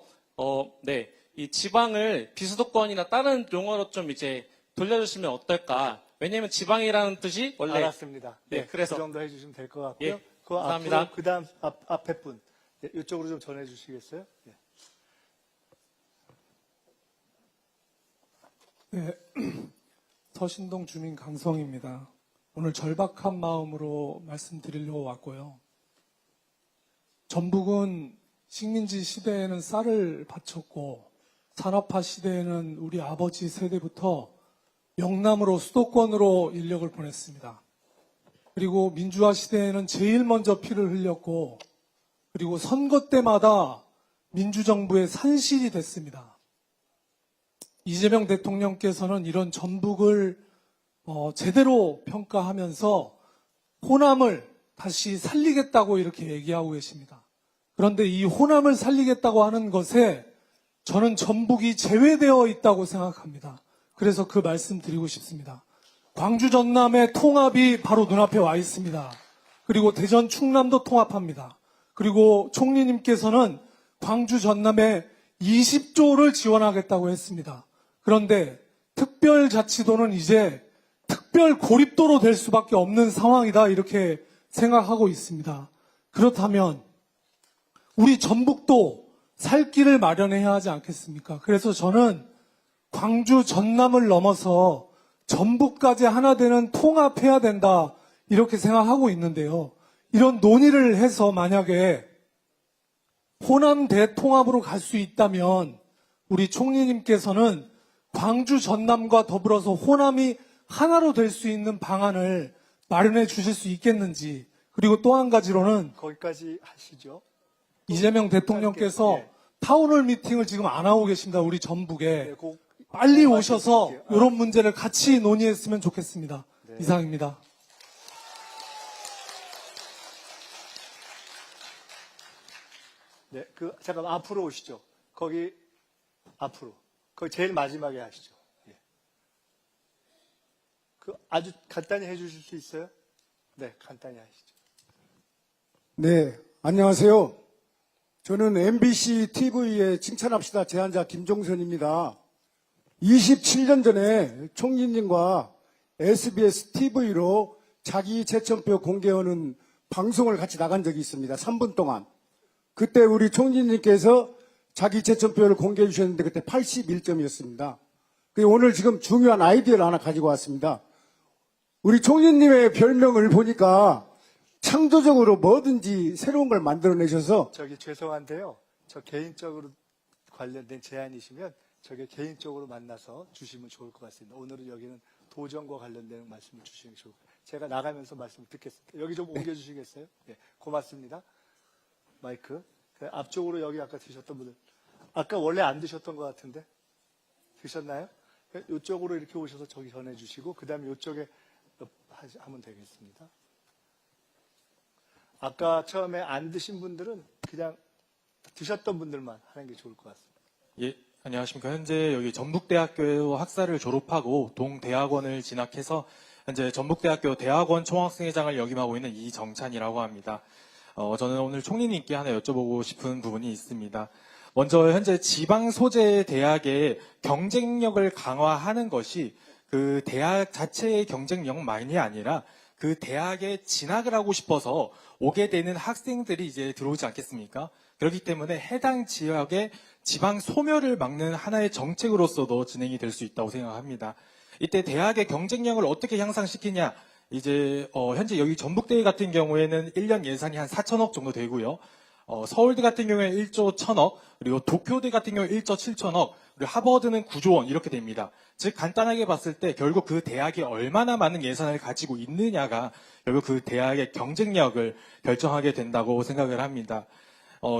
네, 이 지방을 비수도권이나 다른 용어로 좀 이제 돌려주시면 어떨까? 왜냐하면 지방이라는 뜻이 원래 알았습니다. 네, 그래서 그 정도 해주시면 될 것 같고요. 예, 그 감사합니다. 앞으로 그다음 앞에 분 이쪽으로 좀 전해주시겠어요? 예. 네, 서신동 주민 강성입니다. 오늘 절박한 마음으로 말씀드리려고 왔고요. 전북은 식민지 시대에는 쌀을 바쳤고 산업화 시대에는 우리 아버지 세대부터 영남으로 수도권으로 인력을 보냈습니다. 그리고 민주화 시대에는 제일 먼저 피를 흘렸고 그리고 선거 때마다 민주정부의 산실이 됐습니다. 이재명 대통령께서는 이런 전북을 제대로 평가하면서 호남을 다시 살리겠다고 이렇게 얘기하고 계십니다. 그런데 이 호남을 살리겠다고 하는 것에 저는 전북이 제외되어 있다고 생각합니다. 그래서 그 말씀 드리고 싶습니다. 광주 전남의 통합이 바로 눈앞에 와 있습니다. 그리고 대전 충남도 통합합니다. 그리고 총리님께서는 광주 전남에 20조를 지원하겠다고 했습니다. 그런데 특별자치도는 이제 특별 고립도로 될 수밖에 없는 상황이다 이렇게 생각하고 있습니다. 그렇다면 우리 전북도 살 길을 마련해야 하지 않겠습니까? 그래서 저는 광주 전남을 넘어서 전북까지 하나 되는 통합해야 된다 이렇게 생각하고 있는데요. 이런 논의를 해서 만약에 호남 대통합으로 갈 수 있다면 우리 총리님께서는 광주 전남과 더불어서 호남이 하나로 될 수 있는 방안을 마련해 주실 수 있겠는지, 그리고 또 한 가지로는 거기까지 하시죠. 이재명 대통령께서 예. 타운홀 미팅을 지금 안 하고 계십니다. 우리 전북에. 네, 빨리 오셔서 말씀드릴게요. 이런 문제를 같이 논의했으면 좋겠습니다. 네. 이상입니다. 네, 잠깐 앞으로 오시죠. 거기 앞으로. 거기 제일 마지막에 하시죠. 예. 아주 간단히 해주실 수 있어요? 네, 간단히 하시죠. 네, 안녕하세요. 저는 MBC TV의 칭찬합시다 제안자 김종선입니다. 27년 전에 총리님과 SBS TV로 자기 재천표 공개하는 방송을 같이 나간 적이 있습니다. 3분 동안. 그때 우리 총리님께서 자기 재천표를 공개해 주셨는데 그때 81점이었습니다. 오늘 지금 중요한 아이디어를 하나 가지고 왔습니다. 우리 총리님의 별명을 보니까 창조적으로 뭐든지 새로운 걸 만들어내셔서 저기 죄송한데요. 저 개인적으로 관련된 제안이시면 저게 개인적으로 만나서 주시면 좋을 것 같습니다. 오늘은 여기는 도정과 관련된 말씀을 주시는 게 좋을 것 같아요. 제가 나가면서 말씀을 듣겠습니다. 여기 좀 옮겨주시겠어요? 네, 고맙습니다. 마이크. 앞쪽으로 여기 아까 드셨던 분들. 아까 원래 안 드셨던 것 같은데? 드셨나요? 이쪽으로 이렇게 오셔서 저기 전해주시고, 그 다음에 이쪽에 하면 되겠습니다. 아까 처음에 안 드신 분들은 그냥 드셨던 분들만 하는 게 좋을 것 같습니다. 예, 안녕하십니까. 현재 여기 전북대학교 학사를 졸업하고 동대학원을 진학해서 현재 전북대학교 대학원 총학생회장을 역임하고 있는 이정찬이라고 합니다. 저는 오늘 총리님께 하나 여쭤보고 싶은 부분이 있습니다. 먼저 현재 지방 소재 대학의 경쟁력을 강화하는 것이 그 대학 자체의 경쟁력만이 아니라 그 대학에 진학을 하고 싶어서 오게 되는 학생들이 이제 들어오지 않겠습니까? 그렇기 때문에 해당 지역의 지방 소멸을 막는 하나의 정책으로서도 진행이 될 수 있다고 생각합니다. 이때 대학의 경쟁력을 어떻게 향상시키냐? 이제 현재 여기 전북대 같은 경우에는 1년 예산이 한 4천억 정도 되고요. 서울대 같은 경우에 1조 1천억, 그리고 도쿄대 같은 경우에 1조 7천억, 그리고 하버드는 9조 원 이렇게 됩니다. 즉 간단하게 봤을 때 결국 그 대학이 얼마나 많은 예산을 가지고 있느냐가 결국 그 대학의 경쟁력을 결정하게 된다고 생각을 합니다.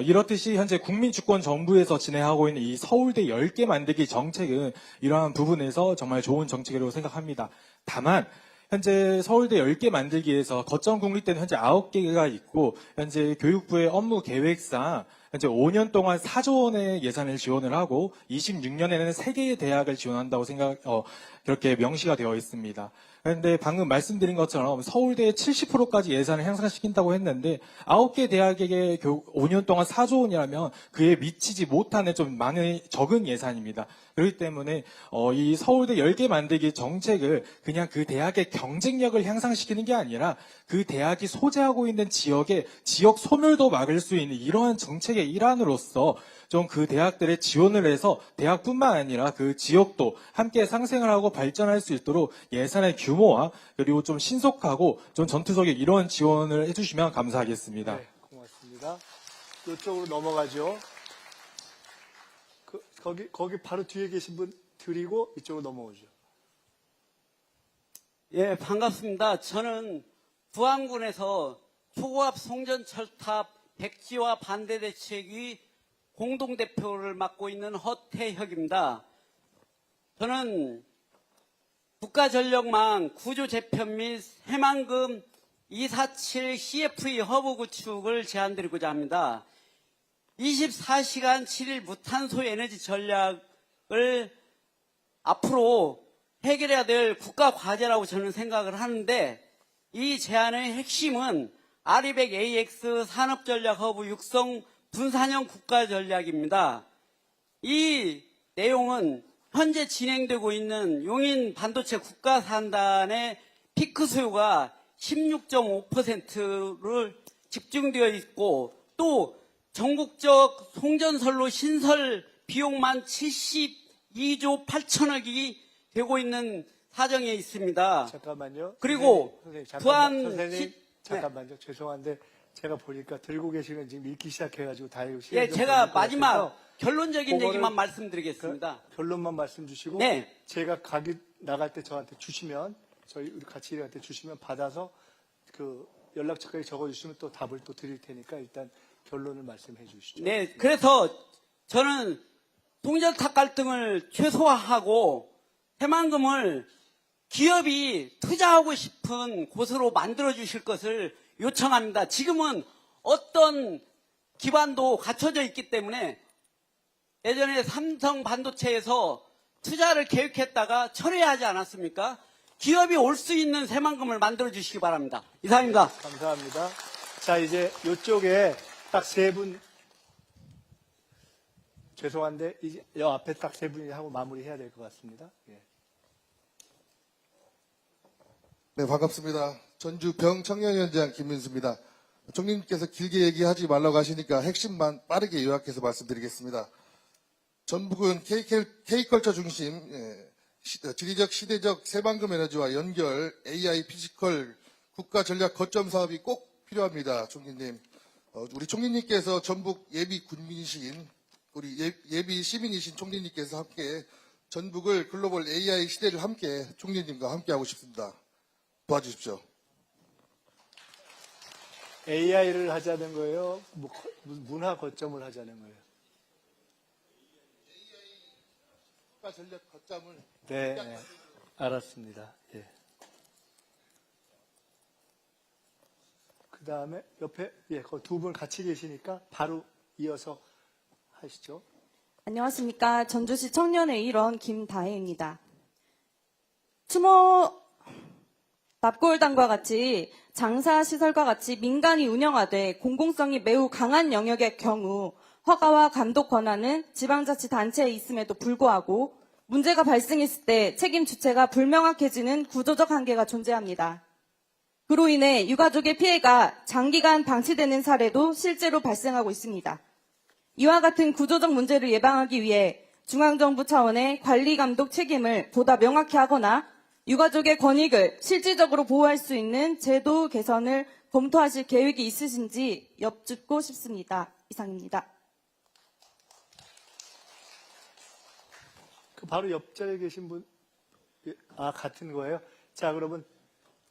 이렇듯이 현재 국민주권정부에서 진행하고 있는 이 서울대 10개 만들기 정책은 이러한 부분에서 정말 좋은 정책이라고 생각합니다. 다만 현재 서울대 10개 만들기에서 거점 국립대는 현재 9개가 있고 현재 교육부의 업무 계획상 현재 5년 동안 4조 원의 예산을 지원을 하고 26년에는 3개의 대학을 지원한다고 그렇게 명시가 되어 있습니다. 그런데 방금 말씀드린 것처럼 서울대의 70%까지 예산을 향상시킨다고 했는데 9개 대학에게 5년 동안 4조 원이라면 그에 미치지 못하는 좀 적은 예산입니다. 그렇기 때문에 이 서울대 10개 만들기 정책을 그냥 그 대학의 경쟁력을 향상시키는 게 아니라 그 대학이 소재하고 있는 지역의 지역 소멸도 막을 수 있는 이러한 정책의 일환으로서 좀 그 대학들에 지원을 해서 대학뿐만 아니라 그 지역도 함께 상생을 하고 발전할 수 있도록 예산의 규모와 그리고 좀 신속하고 좀 전투적인 이런 지원을 해주시면 감사하겠습니다. 네, 고맙습니다. 이쪽으로 넘어가죠. 거기 바로 뒤에 계신 분 드리고 이쪽으로 넘어오죠. 예, 반갑습니다. 저는 부안군에서 초고압 송전철탑 백지화 반대대책위 공동대표를 맡고 있는 허태혁입니다. 저는 국가전력망 구조 재편 및 해만금 247 CFE 허브 구축을 제안드리고자 합니다. 24시간 7일 무탄소 에너지 전략을 앞으로 해결해야 될 국가 과제라고 저는 생각을 하는데 이 제안의 핵심은 아리백-AX 산업전략 허브 육성 분산형 국가전략입니다. 이 내용은 현재 진행되고 있는 용인 반도체 국가산단의 피크 수요가 16.5%를 집중되어 있고 또 전국적 송전선로 신설 비용만 72조 8천억이 되고 있는 사정에 있습니다. 잠깐만요. 그리고 선생님, 잠깐만요. 죄송한데 제가 보니까 들고 계시는 지금 읽기 시작해가지고 다 읽으시고. 예, 제가 마지막 결론적인 얘기만 말씀드리겠습니다. 결론만 말씀 주시고. 네. 제가 나갈 때 저한테 주시면 저희 우리 같이 일할 때 주시면 받아서 그 연락처까지 적어주시면 또 답을 또 드릴 테니까 일단 결론을 말씀해 주시죠. 네, 그래서 저는 송전탑 갈등을 최소화하고 해만금을 기업이 투자하고 싶은 곳으로 만들어 주실 것을 요청합니다. 지금은 어떤 기반도 갖춰져 있기 때문에 예전에 삼성 반도체에서 투자를 계획했다가 철회하지 않았습니까? 기업이 올 수 있는 새만금을 만들어 주시기 바랍니다. 이상입니다. 감사합니다. 자, 이제 이쪽에 딱 세 분, 죄송한데, 이제 여 앞에 딱 세 분이 하고 마무리해야 될 것 같습니다. 예. 네, 반갑습니다. 전주 병청년위원장 김민수입니다. 총리님께서 길게 얘기하지 말라고 하시니까 핵심만 빠르게 요약해서 말씀드리겠습니다. 전북은 K컬처 중심, 지리적 시대적 새만금 에너지와 연결, AI 피지컬 국가 전략 거점 사업이 꼭 필요합니다. 총리님. 우리 총리님께서 전북 예비 군민이신, 우리 예비 시민이신 총리님께서 함께 전북을 글로벌 AI 시대를 함께 총리님과 함께 하고 싶습니다. 도와주십시오. AI를 하자는 거예요? 문화 거점을 하자는 거예요? 국가 전략 거점을. 네, 네. 알았습니다. 예. 그 다음에 옆에, 예, 두 분 같이 계시니까 바로 이어서 하시죠. 안녕하십니까. 전주시 청년의 일원 김다혜입니다. 추모 납골당과 같이 장사시설과 같이 민간이 운영하되 공공성이 매우 강한 영역의 경우 허가와 감독 권한은 지방자치단체에 있음에도 불구하고 문제가 발생했을 때 책임 주체가 불명확해지는 구조적 한계가 존재합니다. 그로 인해 유가족의 피해가 장기간 방치되는 사례도 실제로 발생하고 있습니다. 이와 같은 구조적 문제를 예방하기 위해 중앙정부 차원의 관리 감독 책임을 보다 명확히 하거나 유가족의 권익을 실질적으로 보호할 수 있는 제도 개선을 검토하실 계획이 있으신지 여쭙고 싶습니다. 이상입니다. 그 바로 옆자리에 계신 분, 같은 거예요? 자, 그러면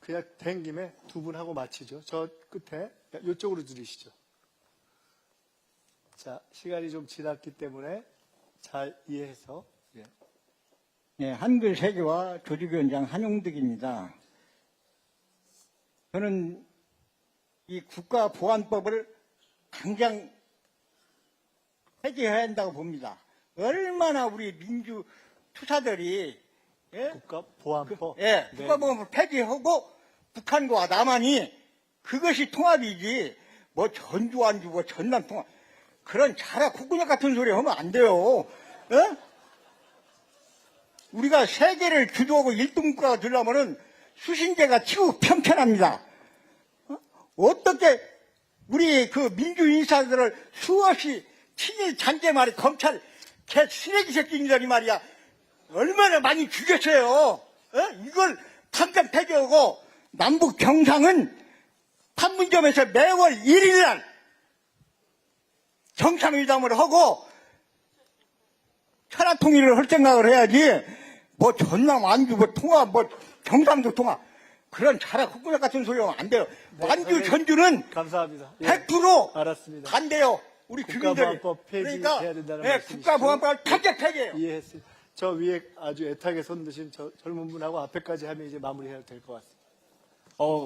그냥 된 김에 두 분 하고 마치죠. 저 끝에, 이쪽으로 들으시죠. 자, 시간이 좀 지났기 때문에 잘 이해해서. 예. 네, 한글 세계와 조직위원장 한용득입니다. 저는 이 국가보안법을 당장 폐지해야 한다고 봅니다. 얼마나 우리 민주 투사들이 국가보안법. 국가보안법 폐지하고 북한과 남한이 그것이 통합이지 뭐 전주 안 주고 전남 통합 그런 자라 콧구녕 같은 소리 하면 안 돼요. 우리가 세계를 주도하고 1등 국가가 되려면은 수신제가 치우 편편합니다. 어떻게 우리 그 민주 인사들을 수없이 친일 잔재 말이 검찰 개 쓰레기 새끼들이 말이야 얼마나 많이 죽였어요. 이걸 당장 폐지하고 남북 정상은 판문점에서 매월 1일 날 정상회담을 하고 천하 통일을 할 생각을 해야지 뭐 전남 안주 뭐 통화 뭐 경상도 통화 그런 자라 콧구녕 같은 소리 하면 안 돼요. 완주 전주는 감사합니다. 100% 알았습니다. 반대요. 우리 주민들이. 국가보안법 폐지해야 그러니까 된다는 말씀이시죠? 국가보안법을 탄핵 폐지해요. 이해했습니다. 저 위에 아주 애타게 손 드신 저 젊은 분하고 앞에까지 하면 이제 마무리해야 될 것 같습니다.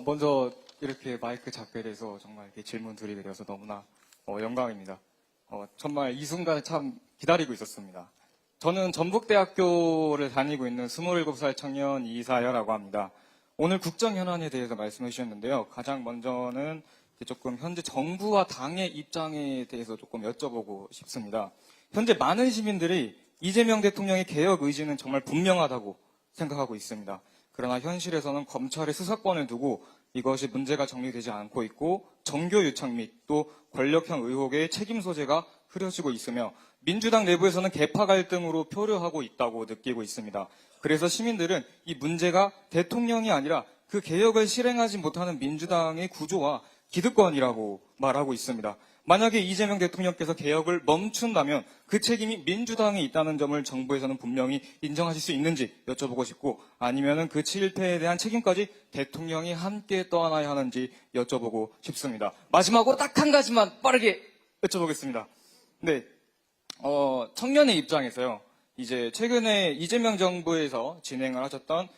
먼저 이렇게 마이크 잡게 돼서 정말 이렇게 질문 드리게 되어서 너무나 영광입니다. 정말 이 순간을 참 기다리고 있었습니다. 저는 전북대학교를 다니고 있는 27살 청년 이사여라고 합니다. 오늘 국정 현안에 대해서 말씀해 주셨는데요. 가장 먼저는 조금 현재 정부와 당의 입장에 대해서 조금 여쭤보고 싶습니다. 현재 많은 시민들이 이재명 대통령의 개혁 의지는 정말 분명하다고 생각하고 있습니다. 그러나 현실에서는 검찰의 수사권을 두고 이것이 문제가 정리되지 않고 있고 정교 유착 및 또 권력형 의혹의 책임 소재가 흐려지고 있으며 민주당 내부에서는 계파 갈등으로 표류하고 있다고 느끼고 있습니다. 그래서 시민들은 이 문제가 대통령이 아니라 그 개혁을 실행하지 못하는 민주당의 구조와 기득권이라고 말하고 있습니다. 만약에 이재명 대통령께서 개혁을 멈춘다면 그 책임이 민주당에 있다는 점을 정부에서는 분명히 인정하실 수 있는지 여쭤보고 싶고 아니면은 그 실패에 대한 책임까지 대통령이 함께 떠안아야 하는지 여쭤보고 싶습니다. 마지막으로 딱 한 가지만 빠르게 여쭤보겠습니다. 네, 청년의 입장에서요. 이제 최근에 이재명 정부에서 진행을 하셨던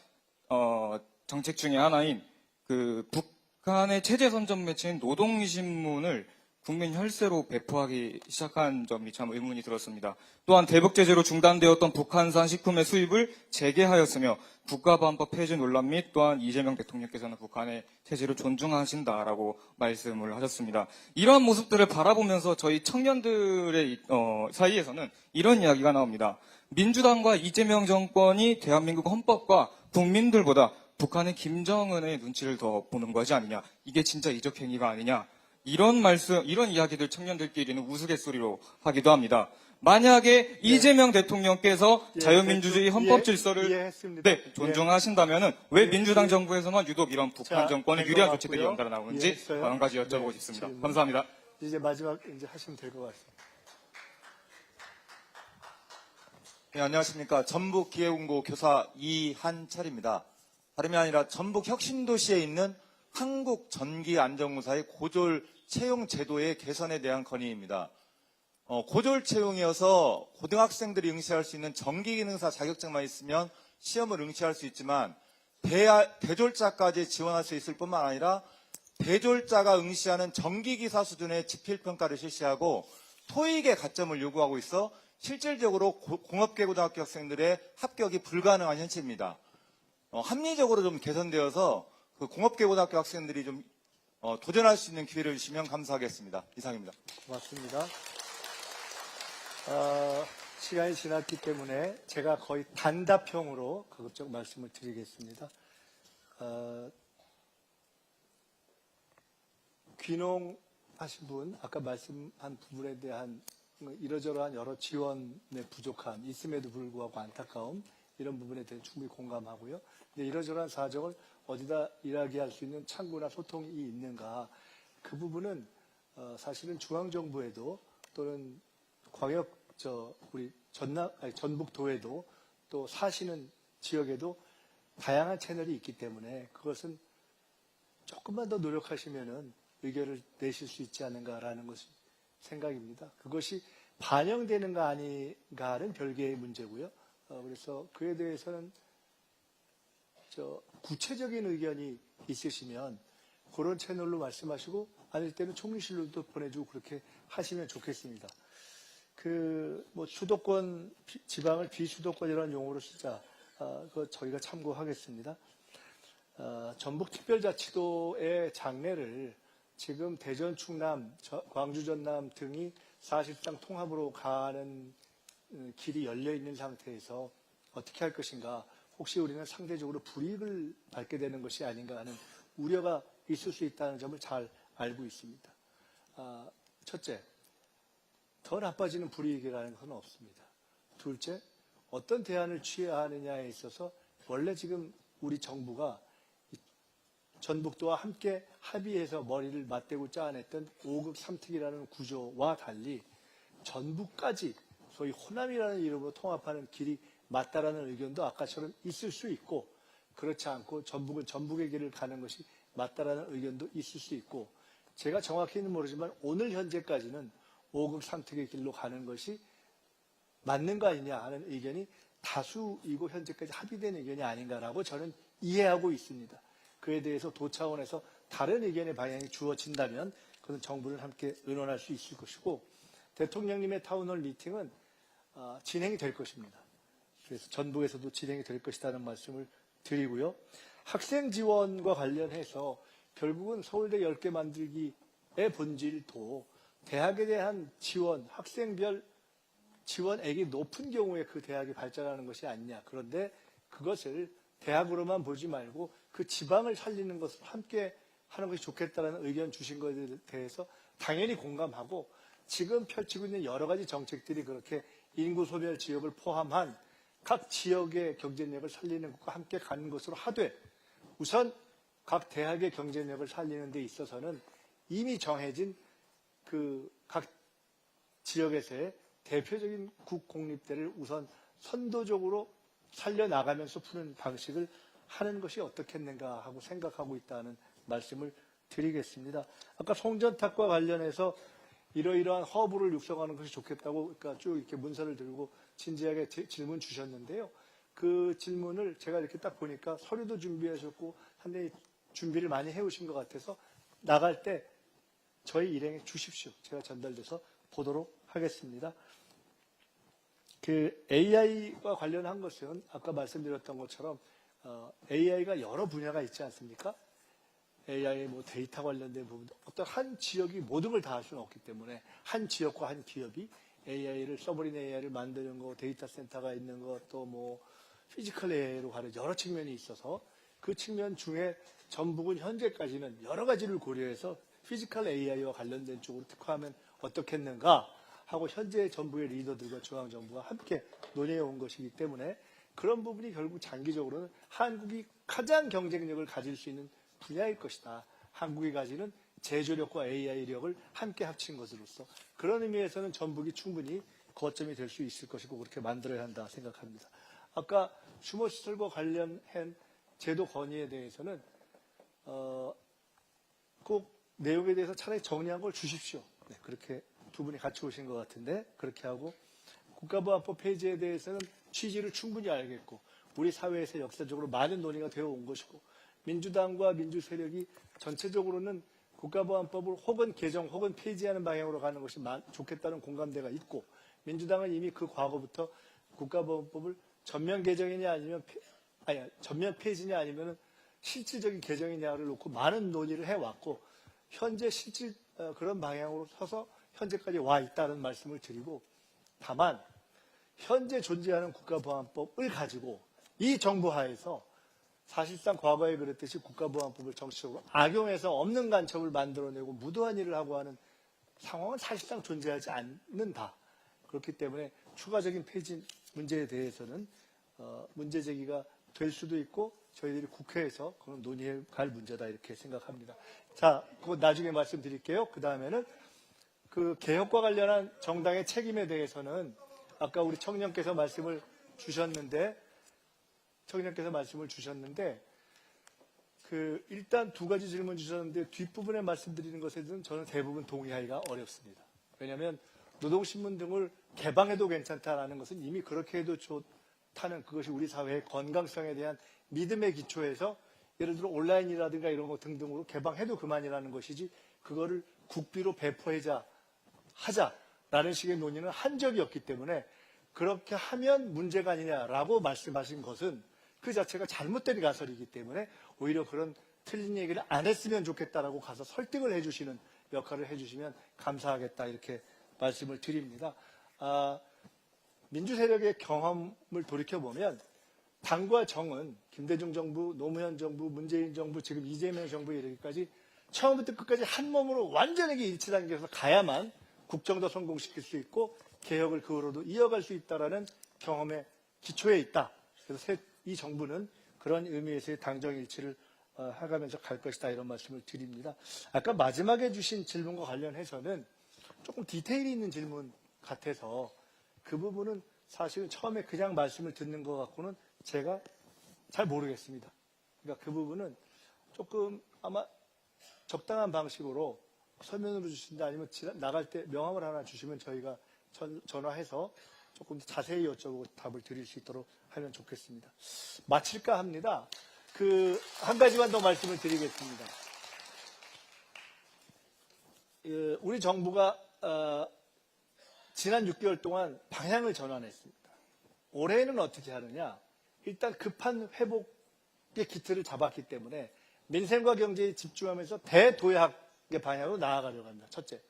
정책 중에 하나인 그 북한의 체제 선전 매체인 노동신문을 국민 혈세로 배포하기 시작한 점이 참 의문이 들었습니다. 또한 대북 제재로 중단되었던 북한산 식품의 수입을 재개하였으며 국가보안법 폐지 논란 및 또한 이재명 대통령께서는 북한의 체제를 존중하신다라고 말씀을 하셨습니다. 이러한 모습들을 바라보면서 저희 청년들의 사이에서는 이런 이야기가 나옵니다. 민주당과 이재명 정권이 대한민국 헌법과 국민들보다 북한의 김정은의 눈치를 더 보는 것이 아니냐. 이게 진짜 이적 행위가 아니냐. 이런 이야기들 청년들끼리는 우스갯소리로 하기도 합니다. 만약에 이재명 대통령께서 자유민주주의 헌법 질서를 존중하신다면 왜 민주당 정부에서만 유독 이런 북한 정권에 유리한 조치들이 연달아 나오는지 한 가지 여쭤보고 싶습니다. 감사합니다. 이제 마지막 이제 하시면 될 것 같습니다. 네, 안녕하십니까. 전북기회공고 교사 이한철입니다. 다름이 아니라 전북 혁신도시에 있는 한국전기안전공사의 고졸 채용 제도의 개선에 대한 건의입니다. 고졸 채용이어서 고등학생들이 응시할 수 있는 전기기능사 자격증만 있으면 시험을 응시할 수 있지만 대졸자까지 지원할 수 있을 뿐만 아니라 대졸자가 응시하는 전기기사 수준의 지필평가를 실시하고 토익의 가점을 요구하고 있어 실질적으로 공업계고등학교 학생들의 합격이 불가능한 현실입니다. 합리적으로 좀 개선되어서 그 공업계고등학교 학생들이 좀 도전할 수 있는 기회를 주시면 감사하겠습니다. 이상입니다. 고맙습니다. 시간이 지났기 때문에 제가 거의 단답형으로 가급적 말씀을 드리겠습니다. 귀농하신 분, 아까 말씀한 부분에 대한 이러저러한 여러 지원의 부족함, 있음에도 불구하고 안타까움, 이런 부분에 대해 충분히 공감하고요. 근데 이러저러한 사정을 어디다 이야기할 수 있는 창구나 소통이 있는가, 그 부분은 사실은 중앙정부에도 또는 우리 전북도에도 또 사시는 지역에도 다양한 채널이 있기 때문에 그것은 조금만 더 노력하시면은 의견을 내실 수 있지 않은가라는 것이 생각입니다. 그것이 반영되는가 아닌가는 별개의 문제고요. 그래서 그에 대해서는 구체적인 의견이 있으시면 그런 채널로 말씀하시고 아닐 때는 총리실로도 보내주고 그렇게 하시면 좋겠습니다. 수도권, 지방을 비수도권이라는 용어로 쓰자. 그거 저희가 참고하겠습니다. 전북특별자치도의 장래를 지금 대전, 충남, 광주, 전남 등이 사실상 통합으로 가는 길이 열려 있는 상태에서 어떻게 할 것인가. 혹시 우리는 상대적으로 불이익을 받게 되는 것이 아닌가 하는 우려가 있을 수 있다는 점을 잘 알고 있습니다. 첫째, 더 나빠지는 불이익이라는 것은 없습니다. 둘째, 어떤 대안을 취해야 하느냐에 있어서 원래 지금 우리 정부가 전북도와 함께 합의해서 머리를 맞대고 짜냈던 5급 3특이라는 구조와 달리 전북까지 소위 호남이라는 이름으로 통합하는 길이 맞다라는 의견도 아까처럼 있을 수 있고, 그렇지 않고 전북은 전북의 길을 가는 것이 맞다라는 의견도 있을 수 있고, 제가 정확히는 모르지만 오늘 현재까지는 5급 3특의 길로 가는 것이 맞는 거 아니냐 하는 의견이 다수이고 현재까지 합의된 의견이 아닌가라고 저는 이해하고 있습니다. 그에 대해서 도 차원에서 다른 의견의 방향이 주어진다면 그건 정부를 함께 의논할 수 있을 것이고, 대통령님의 타운홀 미팅은 진행이 될 것입니다. 그래서 전북에서도 진행이 될 것이라는 말씀을 드리고요. 학생 지원과 관련해서 결국은 서울대 10개 만들기의 본질도 대학에 대한 지원, 학생별 지원액이 높은 경우에 그 대학이 발전하는 것이 아니냐. 그런데 그것을 대학으로만 보지 말고 그 지방을 살리는 것을 함께 하는 것이 좋겠다는 의견 주신 것에 대해서 당연히 공감하고, 지금 펼치고 있는 여러 가지 정책들이 그렇게 인구 소멸 지역을 포함한 각 지역의 경쟁력을 살리는 것과 함께 가는 것으로 하되, 우선 각 대학의 경쟁력을 살리는 데 있어서는 이미 정해진 그 각 지역에서의 대표적인 국공립대를 우선 선도적으로 살려나가면서 푸는 방식을 하는 것이 어떻겠는가 하고 생각하고 있다는 말씀을 드리겠습니다. 아까 송전탑과 관련해서 이러이러한 허브를 육성하는 것이 좋겠다고, 그러니까 쭉 이렇게 문서를 들고 진지하게 질문 주셨는데요. 그 질문을 제가 이렇게 딱 보니까 서류도 준비하셨고 상당히 준비를 많이 해오신 것 같아서 나갈 때 저희 일행에 주십시오. 제가 전달돼서 보도록 하겠습니다. 그 AI와 관련한 것은 아까 말씀드렸던 것처럼 AI가 여러 분야가 있지 않습니까? AI 데이터 관련된 부분, 어떤 한 지역이 모든 걸 다 할 수는 없기 때문에 한 지역과 한 기업이 AI를, 서버린 AI를 만드는 거, 데이터 센터가 있는 것, 또 피지컬 AI로 가는 여러 측면이 있어서 그 측면 중에 전북은 현재까지는 여러 가지를 고려해서 피지컬 AI와 관련된 쪽으로 특화하면 어떻겠는가 하고 현재 전북의 리더들과 중앙정부가 함께 논의해 온 것이기 때문에 그런 부분이 결국 장기적으로는 한국이 가장 경쟁력을 가질 수 있는 분야일 것이다. 한국이 가지는 제조력과 AI력을 함께 합친 것으로서 그런 의미에서는 전북이 충분히 거점이 될 수 있을 것이고 그렇게 만들어야 한다 생각합니다. 아까 휴머시설과 관련한 제도 건의에 대해서는 꼭 내용에 대해서 차라리 정리한 걸 주십시오. 네, 그렇게 두 분이 같이 오신 것 같은데 그렇게 하고, 국가보안법 폐지에 대해서는 취지를 충분히 알겠고 우리 사회에서 역사적으로 많은 논의가 되어 온 것이고, 민주당과 민주 세력이 전체적으로는 국가보안법을 혹은 개정 혹은 폐지하는 방향으로 가는 것이 좋겠다는 공감대가 있고, 민주당은 이미 그 과거부터 국가보안법을 전면 개정이냐 아니면 전면 폐지냐 아니면 실질적인 개정이냐를 놓고 많은 논의를 해왔고, 현재 그런 방향으로 서서 현재까지 와 있다는 말씀을 드리고, 다만 현재 존재하는 국가보안법을 가지고 이 정부 하에서 사실상 과거에 그랬듯이 국가보안법을 정치적으로 악용해서 없는 간첩을 만들어내고 무도한 일을 하고 하는 상황은 사실상 존재하지 않는다. 그렇기 때문에 추가적인 폐지 문제에 대해서는 문제 제기가 될 수도 있고 저희들이 국회에서 그건 논의해 갈 문제다 이렇게 생각합니다. 자, 그거 나중에 말씀드릴게요. 그 다음에는 그 개혁과 관련한 정당의 책임에 대해서는 아까 우리 청년께서 말씀을 주셨는데 일단 두 가지 질문 주셨는데 뒷부분에 말씀드리는 것에 대해서는 저는 대부분 동의하기가 어렵습니다. 왜냐하면 노동신문 등을 개방해도 괜찮다라는 것은 이미 그렇게 해도 좋다는 그것이 우리 사회의 건강성에 대한 믿음의 기초에서 예를 들어 온라인이라든가 이런 것 등등으로 개방해도 그만이라는 것이지 그거를 국비로 하자라는 식의 논의는 한 적이 없기 때문에 그렇게 하면 문제가 아니냐라고 말씀하신 것은 그 자체가 잘못된 가설이기 때문에 오히려 그런 틀린 얘기를 안 했으면 좋겠다라고 가서 설득을 해주시는 역할을 해주시면 감사하겠다 이렇게 말씀을 드립니다. 민주세력의 경험을 돌이켜보면 당과 정은 김대중 정부, 노무현 정부, 문재인 정부, 지금 이재명 정부에 이르기까지 처음부터 끝까지 한 몸으로 완전하게 일치단계에서 가야만 국정도 성공시킬 수 있고 개혁을 그 후로도 이어갈 수 있다라는 경험의 기초에 있다. 그래서 이 정부는 그런 의미에서의 당정 일치를 해가면서 갈 것이다 이런 말씀을 드립니다. 아까 마지막에 주신 질문과 관련해서는 조금 디테일이 있는 질문 같아서 그 부분은 사실은 처음에 그냥 말씀을 듣는 것 같고는 제가 잘 모르겠습니다. 그러니까 그 부분은 조금 아마 적당한 방식으로 설명으로 주신다 아니면 나갈 때 명함을 하나 주시면 저희가 전화해서 조금 자세히 여쭤보고 답을 드릴 수 있도록 하면 좋겠습니다. 마칠까 합니다. 한 가지만 더 말씀을 드리겠습니다. 우리 정부가 지난 6개월 동안 방향을 전환했습니다. 올해는 어떻게 하느냐? 일단 급한 회복의 기틀을 잡았기 때문에 민생과 경제에 집중하면서 대도약의 방향으로 나아가려고 합니다. 첫째.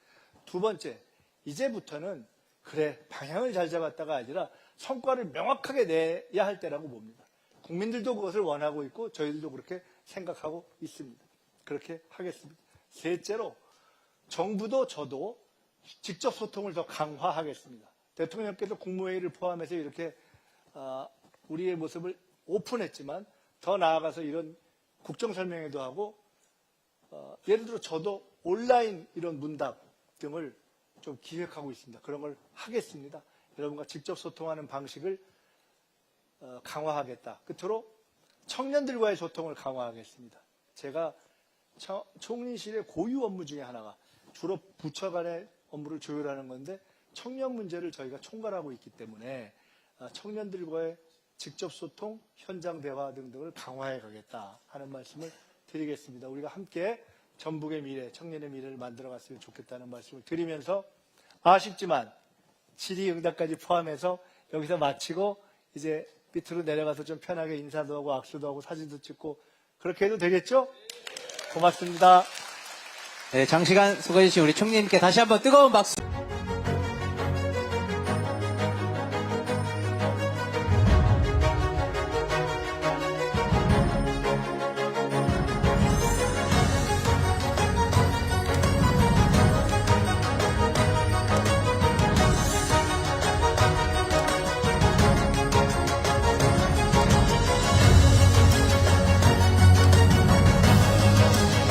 두 번째, 이제부터는 그래 방향을 잘 잡았다가 아니라 성과를 명확하게 내야 할 때라고 봅니다. 국민들도 그것을 원하고 있고 저희들도 그렇게 생각하고 있습니다. 그렇게 하겠습니다. 셋째로 정부도 저도 직접 소통을 더 강화하겠습니다. 대통령께서 국무회의를 포함해서 이렇게 우리의 모습을 오픈했지만 더 나아가서 이런 국정설명회도 하고 예를 들어 저도 온라인 이런 문답 등을 좀 기획하고 있습니다. 그런 걸 하겠습니다. 여러분과 직접 소통하는 방식을 강화하겠다. 끝으로 청년들과의 소통을 강화하겠습니다. 제가 총리실의 고유 업무 중에 하나가 주로 부처 간의 업무를 조율하는 건데 청년 문제를 저희가 총괄하고 있기 때문에 청년들과의 직접 소통, 현장 대화 등등을 강화해 가겠다 하는 말씀을 드리겠습니다. 우리가 함께 전북의 미래, 청년의 미래를 만들어 갔으면 좋겠다는 말씀을 드리면서 아쉽지만 질의응답까지 포함해서 여기서 마치고 이제 밑으로 내려가서 좀 편하게 인사도 하고 악수도 하고 사진도 찍고 그렇게 해도 되겠죠? 고맙습니다. 네, 장시간 수고해주신 우리 총리님께 다시 한번 뜨거운 박수.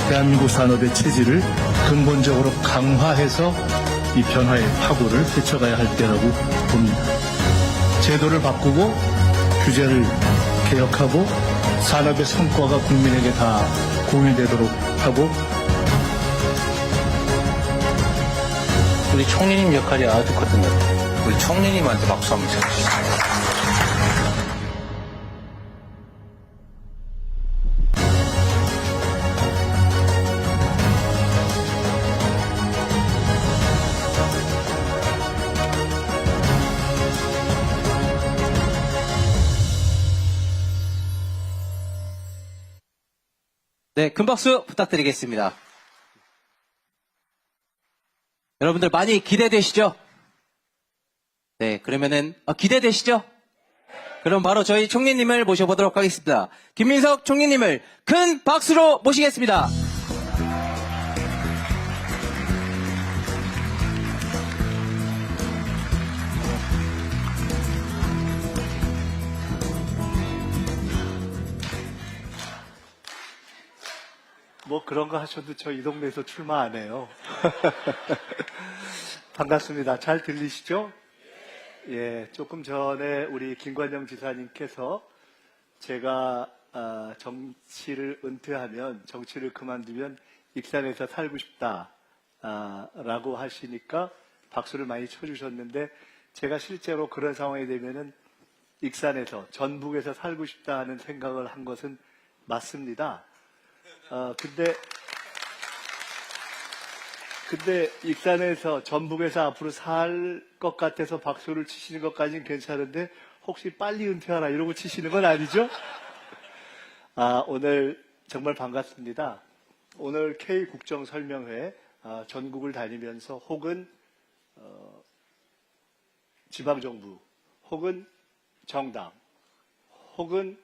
대한민국 산업의 체질을 근본적으로 강화해서 이 변화의 파고를 헤쳐가야 할 때라고 봅니다. 제도를 바꾸고 규제를 개혁하고 산업의 성과가 국민에게 다 공유되도록 하고 우리 총리님 역할이 아주 컸거든요. 우리 총리님한테 박수 한번 쳐주시죠. 네, 큰 박수 부탁드리겠습니다. 여러분들 많이 기대되시죠? 네, 그러면은 기대되시죠? 그럼 바로 저희 총리님을 모셔보도록 하겠습니다. 김민석 총리님을 큰 박수로 모시겠습니다. 뭐 그런 거 하셔도 저 이 동네에서 출마 안 해요. 반갑습니다. 잘 들리시죠? 예, 조금 전에 우리 김관영 지사님께서 제가 정치를 은퇴하면, 정치를 그만두면 익산에서 살고 싶다 라고 하시니까 박수를 많이 쳐주셨는데, 제가 실제로 그런 상황이 되면은 익산에서, 전북에서 살고 싶다 하는 생각을 한 것은 맞습니다. 근데 익산에서, 전북에서 앞으로 살 것 같아서 박수를 치시는 것까지는 괜찮은데, 혹시 빨리 은퇴하라 이러고 치시는 건 아니죠? 오늘 정말 반갑습니다. 오늘 K국정설명회 전국을 다니면서 혹은 지방정부, 혹은 정당, 혹은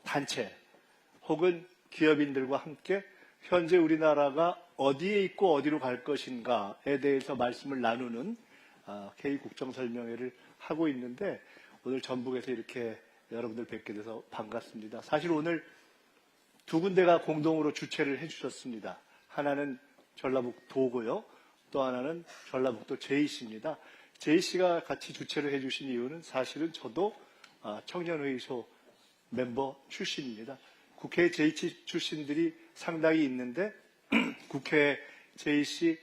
단체, 혹은 기업인들과 함께 현재 우리나라가 어디에 있고 어디로 갈 것인가에 대해서 말씀을 나누는 K국정설명회를 하고 있는데, 오늘 전북에서 이렇게 여러분들 뵙게 돼서 반갑습니다. 사실 오늘 두 군데가 공동으로 주최를 해주셨습니다. 하나는 전라북도고요. 또 하나는 전라북도 JC입니다. JC가 같이 주최를 해주신 이유는 사실은 저도 청년회의소 멤버 출신입니다. 국회 JC 출신들이 상당히 있는데 국회 JC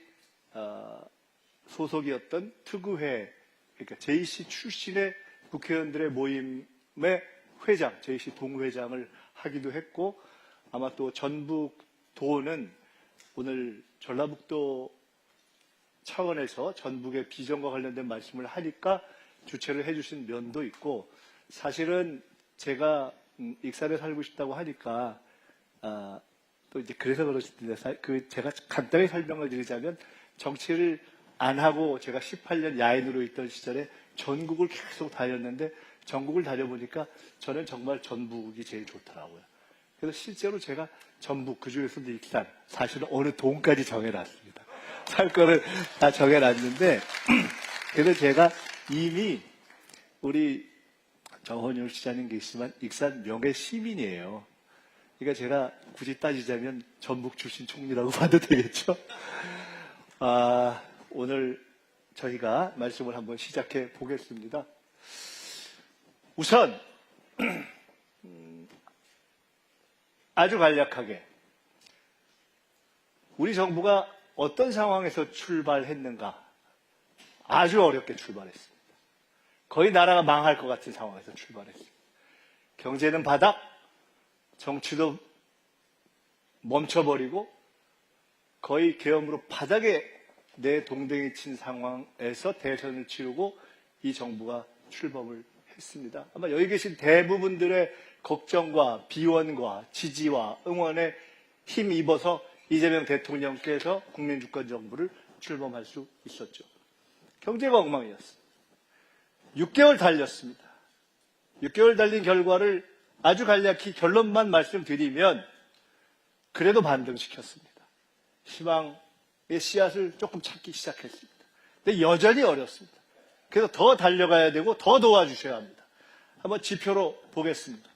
소속이었던 특우회, 그러니까 JC 출신의 국회의원들의 모임의 회장, JC 동회장을 하기도 했고, 아마 또 전북도는 오늘 전라북도 차원에서 전북의 비전과 관련된 말씀을 하니까 주최를 해주신 면도 있고, 사실은 제가 익산에 살고 싶다고 하니까 또 이제 그래서 그러실 텐데, 제가 간단히 설명을 드리자면, 정치를 안 하고 제가 18년 야인으로 있던 시절에 전국을 계속 다녔는데, 전국을 다녀보니까 저는 정말 전북이 제일 좋더라고요. 그래서 실제로 제가 전북, 그중에서도 익산, 사실은 어느 동까지 정해놨습니다. 살 거를 다 정해놨는데, 그래서 제가 이미 우리 정헌율 시장님 계시지만 익산 명예 시민이에요. 그러니까 제가 굳이 따지자면 전북 출신 총리라고 봐도 되겠죠. 오늘 저희가 말씀을 한번 시작해 보겠습니다. 우선 아주 간략하게 우리 정부가 어떤 상황에서 출발했는가? 아주 어렵게 출발했습니다. 거의 나라가 망할 것 같은 상황에서 출발했습니다. 경제는 바닥, 정치도 멈춰버리고 거의 계엄으로 바닥에 내 동댕이 친 상황에서 대선을 치르고 이 정부가 출범을 했습니다. 아마 여기 계신 대부분들의 걱정과 비원과 지지와 응원에 힘입어서 이재명 대통령께서 국민주권정부를 출범할 수 있었죠. 경제가 엉망이었습니다. 6개월 달렸습니다. 6개월 달린 결과를 아주 간략히 결론만 말씀드리면, 그래도 반등시켰습니다. 희망의 씨앗을 조금 찾기 시작했습니다. 근데 여전히 어렵습니다. 그래서 더 달려가야 되고 더 도와주셔야 합니다. 한번 지표로 보겠습니다.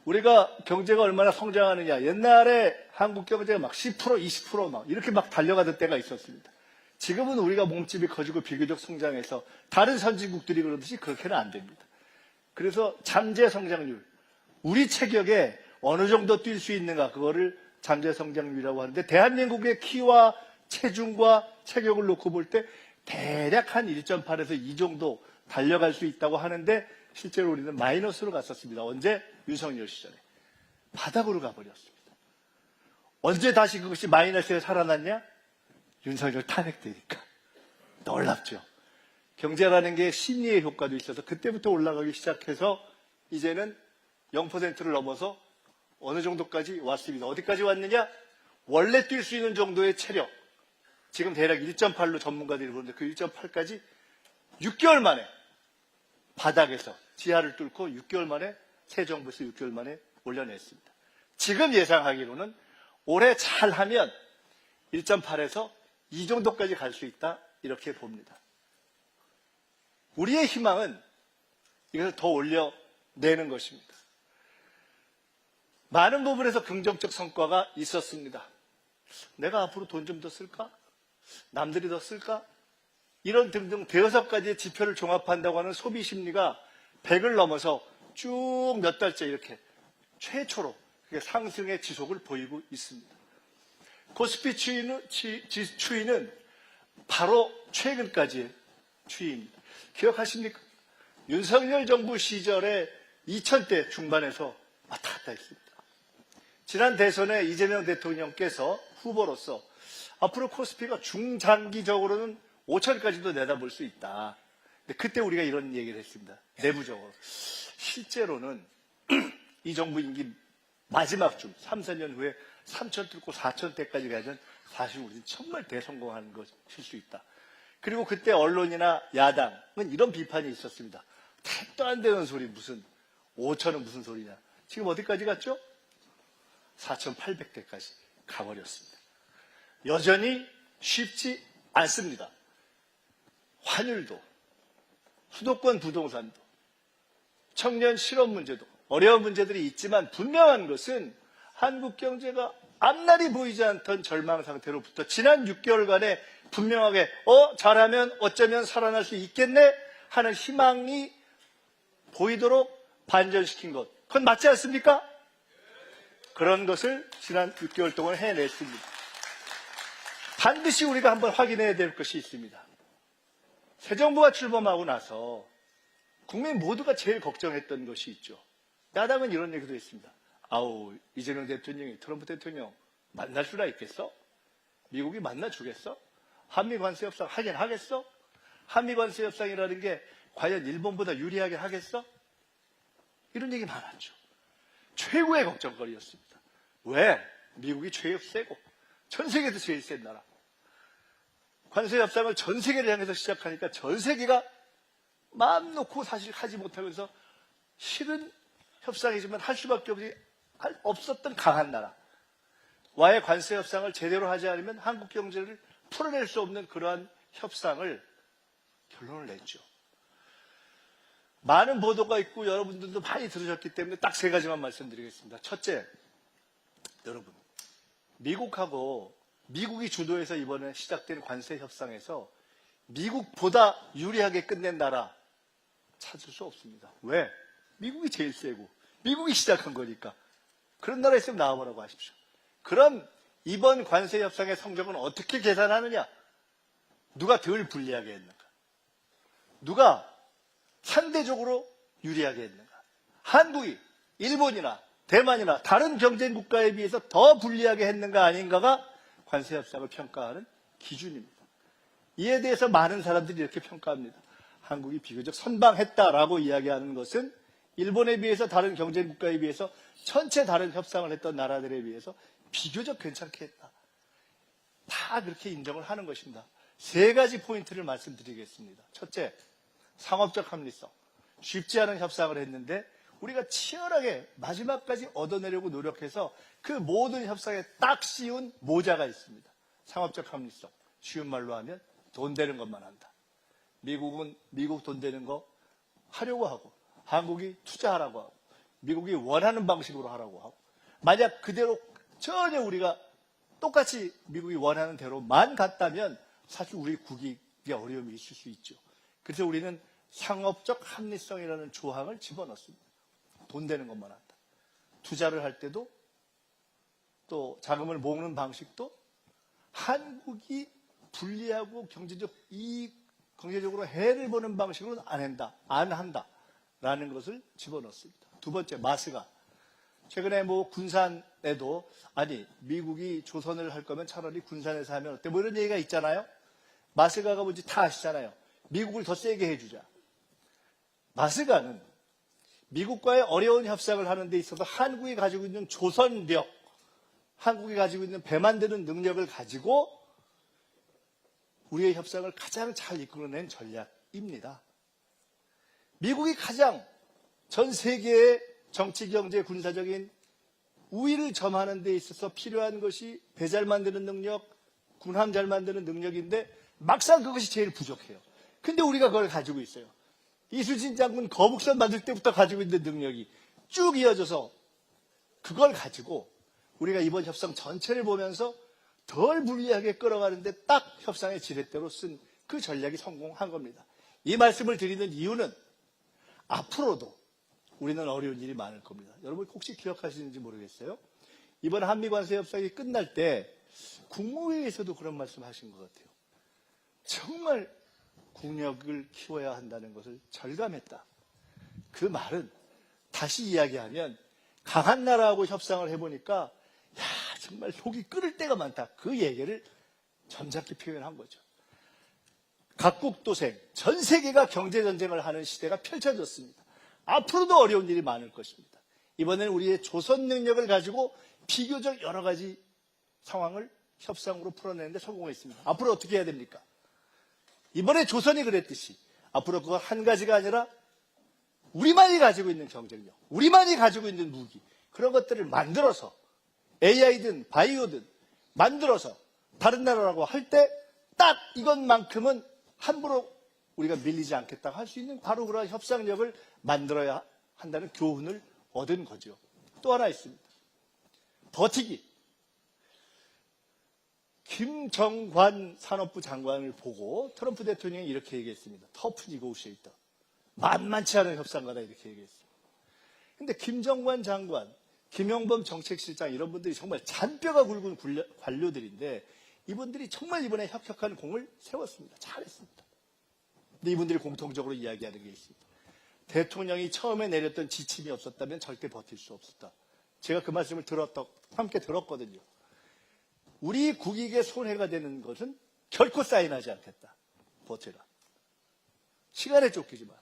우리가 경제가 얼마나 성장하느냐. 옛날에 한국 경제가 막 10%, 20% 막 이렇게 막 달려가던 때가 있었습니다. 지금은 우리가 몸집이 커지고 비교적 성장해서 다른 선진국들이 그러듯이 그렇게는 안 됩니다. 그래서 잠재 성장률, 우리 체격에 어느 정도 뛸 수 있는가, 그거를 잠재 성장률이라고 하는데, 대한민국의 키와 체중과 체격을 놓고 볼 때 대략 한 1.8에서 2 정도 달려갈 수 있다고 하는데, 실제로 우리는 마이너스로 갔었습니다. 언제? 윤석열 시절에. 바닥으로 가버렸습니다. 언제 다시 그것이 마이너스에 살아났냐? 윤석열 탄핵되니까. 놀랍죠. 경제라는 게 심리의 효과도 있어서 그때부터 올라가기 시작해서 이제는 0%를 넘어서 어느 정도까지 왔습니다. 어디까지 왔느냐? 원래 뛸 수 있는 정도의 체력. 지금 대략 1.8로 전문가들이 보는데 그 1.8까지 6개월 만에 바닥에서 지하를 뚫고 6개월 만에 새 정부에서 6개월 만에 올려냈습니다. 지금 예상하기로는 올해 잘하면 1.8에서 이 정도까지 갈 수 있다 이렇게 봅니다. 우리의 희망은 이것을 더 올려내는 것입니다. 많은 부분에서 긍정적 성과가 있었습니다. 내가 앞으로 돈 좀 더 쓸까? 남들이 더 쓸까? 이런 등등 대여섯 가지의 지표를 종합한다고 하는 소비 심리가 100을 넘어서 쭉 몇 달째 이렇게 최초로 상승의 지속을 보이고 있습니다. 코스피 추이는 바로 최근까지의 추이입니다. 기억하십니까? 윤석열 정부 시절에 2000대 중반에서 왔다 갔다 했습니다. 지난 대선에 이재명 대통령께서 후보로서 앞으로 코스피가 중장기적으로는 5천까지도 내다볼 수 있다. 근데 그때 우리가 이런 얘기를 했습니다. 내부적으로. 실제로는 이 정부 임기 마지막 중 3, 4년 후에 3천 뚫고 4천대까지 가면 사실 우리는 정말 대성공하는 것일 수 있다. 그리고 그때 언론이나 야당은 이런 비판이 있었습니다. 택도 안 되는 소리 무슨 5천은 무슨 소리냐. 지금 어디까지 갔죠? 4,800대까지 가버렸습니다. 여전히 쉽지 않습니다. 환율도, 수도권 부동산도, 청년 실업 문제도 어려운 문제들이 있지만 분명한 것은 한국 경제가 앞날이 보이지 않던 절망 상태로부터 지난 6개월간에 분명하게 잘하면 어쩌면 살아날 수 있겠네 하는 희망이 보이도록 반전시킨 것. 그건 맞지 않습니까? 그런 것을 지난 6개월 동안 해냈습니다. 반드시 우리가 한번 확인해야 될 것이 있습니다. 새 정부가 출범하고 나서 국민 모두가 제일 걱정했던 것이 있죠. 야당은 이런 얘기도 했습니다. 아우, 이재명 대통령이 트럼프 대통령 만날 수나 있겠어? 미국이 만나주겠어? 한미관세 협상 하긴 하겠어? 한미관세 협상이라는 게 과연 일본보다 유리하게 하겠어? 이런 얘기 많았죠. 최고의 걱정거리였습니다. 왜? 미국이 제일 세고 전 세계에서 제일 센 나라. 관세 협상을 전 세계를 향해서 시작하니까 전 세계가 마음 놓고 사실 하지 못하면서 싫은 협상이지만 할 수밖에 없었던 강한 나라. 와의 관세 협상을 제대로 하지 않으면 한국 경제를 풀어낼 수 없는 그러한 협상을 결론을 냈죠. 많은 보도가 있고 여러분들도 많이 들으셨기 때문에 딱 세 가지만 말씀드리겠습니다. 첫째, 여러분, 미국이 주도해서 이번에 시작된 관세 협상에서 미국보다 유리하게 끝낸 나라 찾을 수 없습니다. 왜? 미국이 제일 세고 미국이 시작한 거니까. 그런 나라 있으면 나와보라고 하십시오. 그럼 이번 관세 협상의 성적은 어떻게 계산하느냐? 누가 덜 불리하게 했는가? 누가 상대적으로 유리하게 했는가? 한국이 일본이나 대만이나 다른 경쟁 국가에 비해서 더 불리하게 했는가 아닌가가 관세 협상을 평가하는 기준입니다. 이에 대해서 많은 사람들이 이렇게 평가합니다. 한국이 비교적 선방했다라고 이야기하는 것은 일본에 비해서 다른 경쟁 국가에 비해서 전체 다른 협상을 했던 나라들에 비해서 비교적 괜찮게 했다. 다 그렇게 인정을 하는 것입니다. 세 가지 포인트를 말씀드리겠습니다. 첫째, 상업적 합리성. 쉽지 않은 협상을 했는데 우리가 치열하게 마지막까지 얻어내려고 노력해서 그 모든 협상에 딱 씌운 모자가 있습니다. 상업적 합리성. 쉬운 말로 하면 돈 되는 것만 한다. 미국은 미국 돈 되는 거 하려고 하고 한국이 투자하라고 하고 미국이 원하는 방식으로 하라고 하고 만약 그대로 전혀 우리가 똑같이 미국이 원하는 대로만 갔다면 사실 우리 국익에 어려움이 있을 수 있죠. 그래서 우리는 상업적 합리성이라는 조항을 집어넣습니다. 돈 되는 것만 한다. 투자를 할 때도 또 자금을 모으는 방식도 한국이 불리하고 경제적으로 해를 보는 방식으로는 안 한다라는 것을 집어넣습니다. 두 번째, 마스가. 최근에 군산에도 미국이 조선을 할 거면 차라리 군산에서 하면 어때? 이런 얘기가 있잖아요. 마스가가 뭔지 다 아시잖아요. 미국을 더 세게 해주자. 마스가는 미국과의 어려운 협상을 하는 데 있어서 한국이 가지고 있는 조선력, 한국이 가지고 있는 배 만드는 능력을 가지고 우리의 협상을 가장 잘 이끌어낸 전략입니다. 미국이 가장 전 세계의 정치, 경제, 군사적인 우위를 점하는 데 있어서 필요한 것이 배 잘 만드는 능력, 군함 잘 만드는 능력인데 막상 그것이 제일 부족해요. 근데 우리가 그걸 가지고 있어요. 이수진 장군 거북선 만들 때부터 가지고 있는 능력이 쭉 이어져서 그걸 가지고 우리가 이번 협상 전체를 보면서 덜 불리하게 끌어가는데 딱 협상의 지렛대로 쓴 그 전략이 성공한 겁니다. 이 말씀을 드리는 이유는 앞으로도 우리는 어려운 일이 많을 겁니다. 여러분 혹시 기억하시는지 모르겠어요. 이번 한미 관세 협상이 끝날 때 국무회의에서도 그런 말씀하신 것 같아요. 정말 국력을 키워야 한다는 것을 절감했다. 그 말은 다시 이야기하면 강한 나라하고 협상을 해보니까 야 정말 속이 끓을 때가 많다. 그 얘기를 점잖게 표현한 거죠. 각국 도생, 전 세계가 경제전쟁을 하는 시대가 펼쳐졌습니다. 앞으로도 어려운 일이 많을 것입니다. 이번에는 우리의 조선 능력을 가지고 비교적 여러 가지 상황을 협상으로 풀어내는데 성공했습니다. 앞으로 어떻게 해야 됩니까? 이번에 조선이 그랬듯이 앞으로 그거 한 가지가 아니라 우리만이 가지고 있는 경쟁력, 우리만이 가지고 있는 무기, 그런 것들을 만들어서 AI든 바이오든 만들어서 다른 나라라고 할 때 딱 이것만큼은 함부로 우리가 밀리지 않겠다 할 수 있는 바로 그런 협상력을 만들어야 한다는 교훈을 얻은 거죠. 또 하나 있습니다. 버티기. 김정관 산업부 장관을 보고 트럼프 대통령이 이렇게 얘기했습니다. 터프 니고시에이터. 만만치 않은 협상가다 이렇게 얘기했어요. 근데 김정관 장관, 김영범 정책실장 이런 분들이 정말 잔뼈가 굵은 관료들인데 이분들이 정말 이번에 혁혁한 공을 세웠습니다. 잘했습니다. 근데 이분들이 공통적으로 이야기하는 게 있습니다. 대통령이 처음에 내렸던 지침이 없었다면 절대 버틸 수 없었다. 제가 그 말씀을 함께 들었거든요. 우리 국익에 손해가 되는 것은 결코 사인하지 않겠다. 버텨라. 시간에 쫓기지 마라.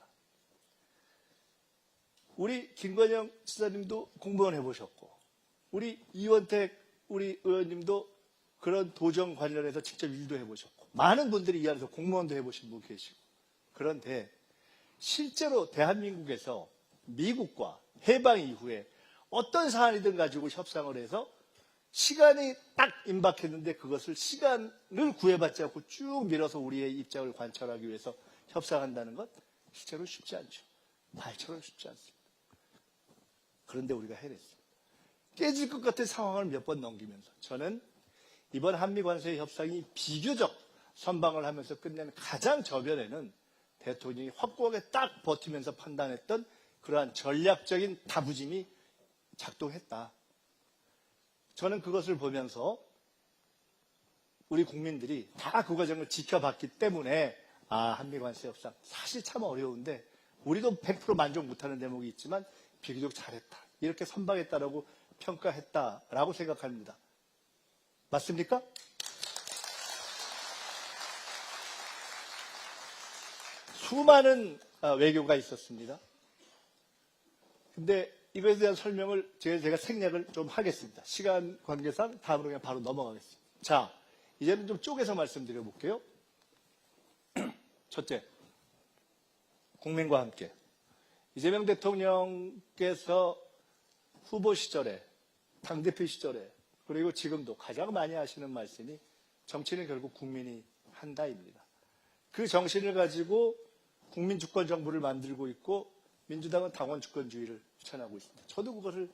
우리 김건영 지사님도 공무원 해보셨고 우리 이원택 우리 의원님도 그런 도정 관련해서 직접 일도 해보셨고 많은 분들이 이 안에서 공무원도 해보신 분 계시고 그런데 실제로 대한민국에서 미국과 해방 이후에 어떤 사안이든 가지고 협상을 해서 시간이 딱 임박했는데 그것을 시간을 구애받지 않고 쭉 밀어서 우리의 입장을 관철하기 위해서 협상한다는 것 실제로 쉽지 않죠. 말처럼 쉽지 않습니다. 그런데 우리가 해냈습니다. 깨질 것 같은 상황을 몇 번 넘기면서 저는 이번 한미 관세 협상이 비교적 선방을 하면서 끝낸 가장 저변에는 대통령이 확고하게 딱 버티면서 판단했던 그러한 전략적인 다부짐이 작동했다. 저는 그것을 보면서 우리 국민들이 다 그 과정을 지켜봤기 때문에 한미 관세 협상 사실 참 어려운데 우리도 100% 만족 못하는 대목이 있지만 비교적 잘했다. 이렇게 선방했다라고 평가했다라고 생각합니다. 맞습니까? 수많은 외교가 있었습니다. 근데 이것에 대한 설명을 제가 생략을 좀 하겠습니다. 시간 관계상 다음으로 그냥 바로 넘어가겠습니다. 자, 이제는 좀 쪼개서 말씀드려 볼게요. 첫째, 국민과 함께. 이재명 대통령께서 후보 시절에, 당대표 시절에, 그리고 지금도 가장 많이 하시는 말씀이 정치는 결국 국민이 한다입니다. 그 정신을 가지고 국민 주권 정부를 만들고 있고 민주당은 당원 주권주의를 추천하고 있습니다. 저도 그것을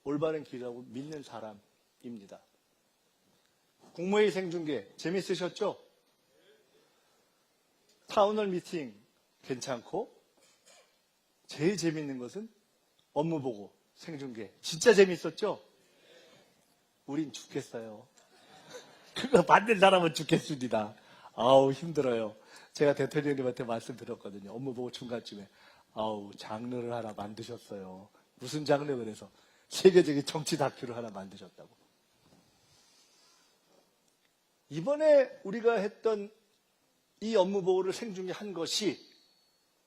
올바른 길이라고 믿는 사람입니다. 국무회의 생중계 재밌으셨죠? 타운홀 미팅 괜찮고 제일 재밌는 것은 업무보고 생중계 진짜 재밌었죠? 우린 죽겠어요. 그거 만든 사람은 죽겠습니다. 아우 힘들어요. 제가 대통령님한테 말씀드렸거든요. 업무보고 중간쯤에 아우 장르를 하나 만드셨어요. 무슨 장르 그래서 세계적인 정치 다큐를 하나 만드셨다고. 이번에 우리가 했던 이 업무보고를 생중계한 것이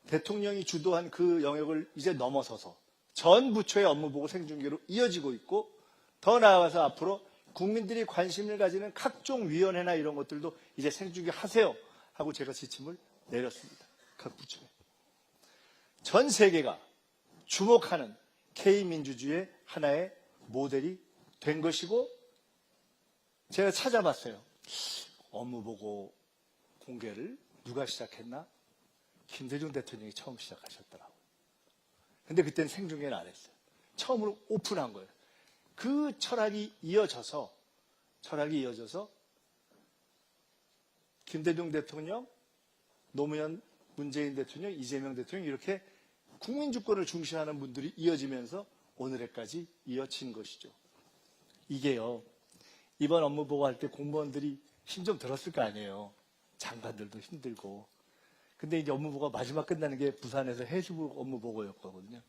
대통령이 주도한 그 영역을 이제 넘어서서 전 부처의 업무보고 생중계로 이어지고 있고 더 나아가서 앞으로 국민들이 관심을 가지는 각종 위원회나 이런 것들도 이제 생중계 하세요 하고 제가 지침을 내렸습니다. 각 부처에. 전 세계가 주목하는 K민주주의의 하나의 모델이 된 것이고, 제가 찾아봤어요. 업무보고 공개를 누가 시작했나? 김대중 대통령이 처음 시작하셨더라고요. 근데 그때는 생중계는 안 했어요. 처음으로 오픈한 거예요. 그 철학이 이어져서 김대중 대통령, 노무현, 문재인 대통령, 이재명 대통령 이렇게 국민주권을 중시하는 분들이 이어지면서 오늘에까지 이어진 것이죠. 이게요, 이번 업무보고 할 때 공무원들이 힘 좀 들었을 거 아니에요. 장관들도 힘들고. 근데 이제 업무보고가 마지막 끝나는 게 부산에서 해수부 업무보고였거든요.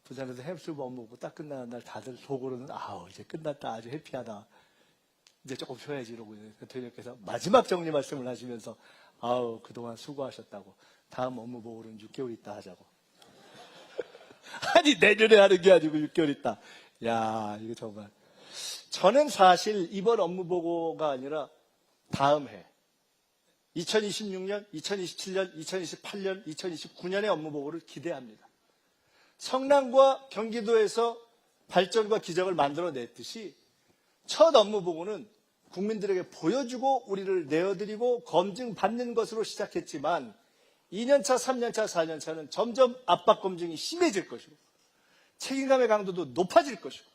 부산에서 해수부 업무보고 딱 끝나는 날 다들 속으로는 아우 이제 끝났다, 아주 해피하다, 이제 조금 쉬어야지 이러고 대통령께서 마지막 정리 말씀을 하시면서 아우 그동안 수고하셨다고, 다음 업무보고는 6개월 있다 하자고. 아니 내년에 하는 게 아니고 6개월 있다. 야 이거 정말. 저는 사실 이번 업무보고가 아니라 다음 해 2026년, 2027년, 2028년, 2029년의 업무보고를 기대합니다. 성남과 경기도에서 발전과 기적을 만들어냈듯이 첫 업무보고는 국민들에게 보여주고 우리를 내어드리고 검증받는 것으로 시작했지만 2년차, 3년차, 4년차는 점점 압박 검증이 심해질 것이고 책임감의 강도도 높아질 것이고,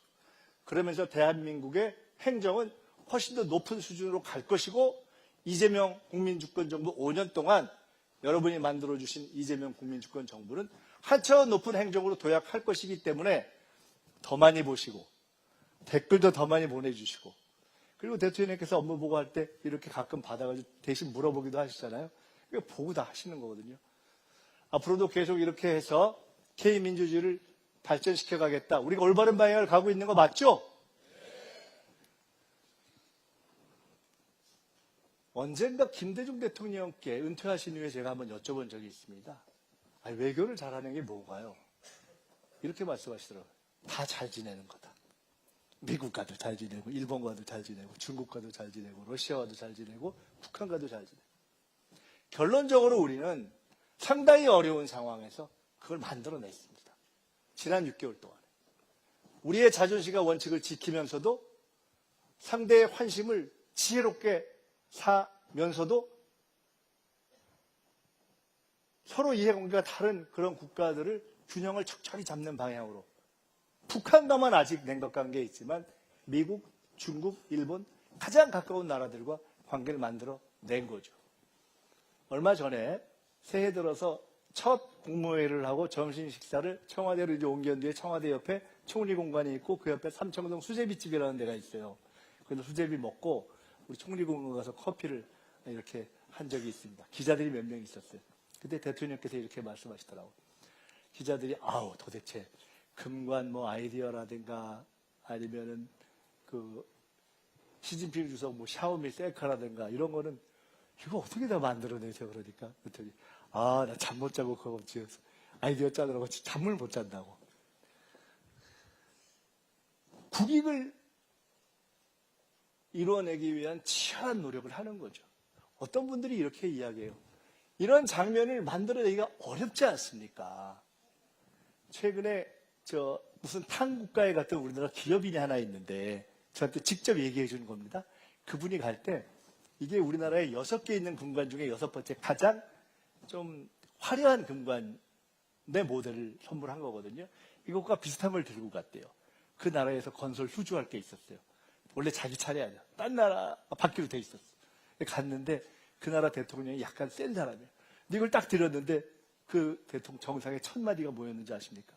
그러면서 대한민국의 행정은 훨씬 더 높은 수준으로 갈 것이고, 이재명 국민주권 정부 5년 동안 여러분이 만들어주신 이재명 국민주권 정부는 한차원 높은 행정으로 도약할 것이기 때문에 더 많이 보시고 댓글도 더 많이 보내주시고, 그리고 대통령께서 업무 보고할 때 이렇게 가끔 받아가지고 대신 물어보기도 하시잖아요. 이거 보고 다 하시는 거거든요. 앞으로도 계속 이렇게 해서 K민주주의를 발전시켜 가겠다. 우리가 올바른 방향을 가고 있는 거 맞죠? 언젠가 김대중 대통령께 은퇴하신 후에 제가 한번 여쭤본 적이 있습니다. 아니, 외교를 잘하는 게 뭔가요? 이렇게 말씀하시더라고요. 다 잘 지내는 거다. 미국과도 잘 지내고, 일본과도 잘 지내고, 중국과도 잘 지내고, 러시아와도 잘 지내고, 북한과도 잘 지내고. 결론적으로 우리는 상당히 어려운 상황에서 그걸 만들어냈습니다. 지난 6개월 동안. 우리의 자존심과 원칙을 지키면서도 상대의 환심을 지혜롭게 사면서도 서로 이해관계가 다른 그런 국가들을 균형을 척척히 잡는 방향으로, 북한과만 아직 냉각관계에 있지만 미국, 중국, 일본 가장 가까운 나라들과 관계를 만들어낸 거죠. 얼마 전에 새해 들어서 첫 국무회의를 하고 점심 식사를 청와대로 이제 옮긴 뒤에 청와대 옆에 총리 공간이 있고 그 옆에 삼청동 수제비집이라는 데가 있어요. 그래서 수제비 먹고 우리 총리 공간 가서 커피를 이렇게 한 적이 있습니다. 기자들이 몇 명 있었어요. 그때 대통령께서 이렇게 말씀하시더라고요. 기자들이 아우 도대체 금관 뭐 아이디어라든가 아니면은 그 시진핑 주석 뭐 샤오미 셀카라든가 이런 거는 이거 어떻게 다 만들어내세요? 그러니까 그랬더니 나 잠 못 자고 그거 지어서 아이디어 짜느라고 잠을 못 잔다고. 국익을 이루어내기 위한 치열한 노력을 하는 거죠. 어떤 분들이 이렇게 이야기해요. 이런 장면을 만들어내기가 어렵지 않습니까? 최근에 무슨 탄국가에 갔던 우리나라 기업인이 하나 있는데 저한테 직접 얘기해 준 겁니다. 그분이 갈 때 이게 우리나라에 6개 있는 금관 중에 6번째 가장 좀 화려한 금관의 모델을 선물한 거거든요. 이것과 비슷한 걸 들고 갔대요. 그 나라에서 건설 수주할 게 있었어요. 원래 자기 차례 아니야. 딴 나라 받기로 돼 있었어. 갔는데 그 나라 대통령이 약간 센 사람이에요. 근데 이걸 딱 들었는데 그 대통령 정상에 1000마디가 뭐였는지 아십니까?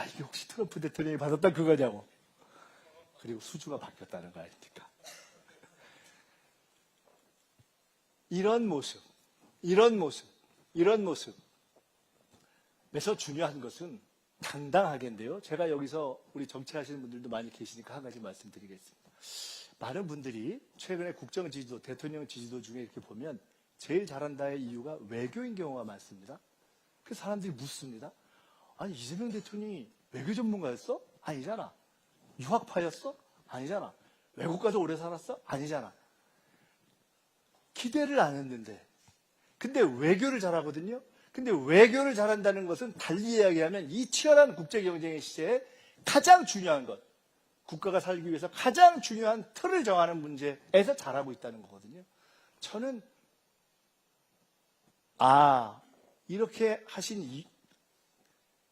이게 혹시 트럼프 대통령이 받았던 그거냐고. 그리고 수주가 바뀌었다는 거 아닙니까? 이런 모습에서 중요한 것은 당당하게인데요. 제가 여기서 우리 정치하시는 분들도 많이 계시니까 한 가지 말씀드리겠습니다. 많은 분들이 최근에 국정 지지도, 대통령 지지도 중에 이렇게 보면 제일 잘한다의 이유가 외교인 경우가 많습니다. 그래서 사람들이 묻습니다. 아니, 이재명 대통령이 외교 전문가였어? 아니잖아. 유학파였어? 아니잖아. 외국 가서 오래 살았어? 아니잖아. 기대를 안 했는데. 근데 외교를 잘하거든요. 근데 외교를 잘한다는 것은 달리 이야기하면 이 치열한 국제 경쟁의 시대에 가장 중요한 것, 국가가 살기 위해서 가장 중요한 틀을 정하는 문제에서 잘하고 있다는 거거든요. 저는 이렇게 하신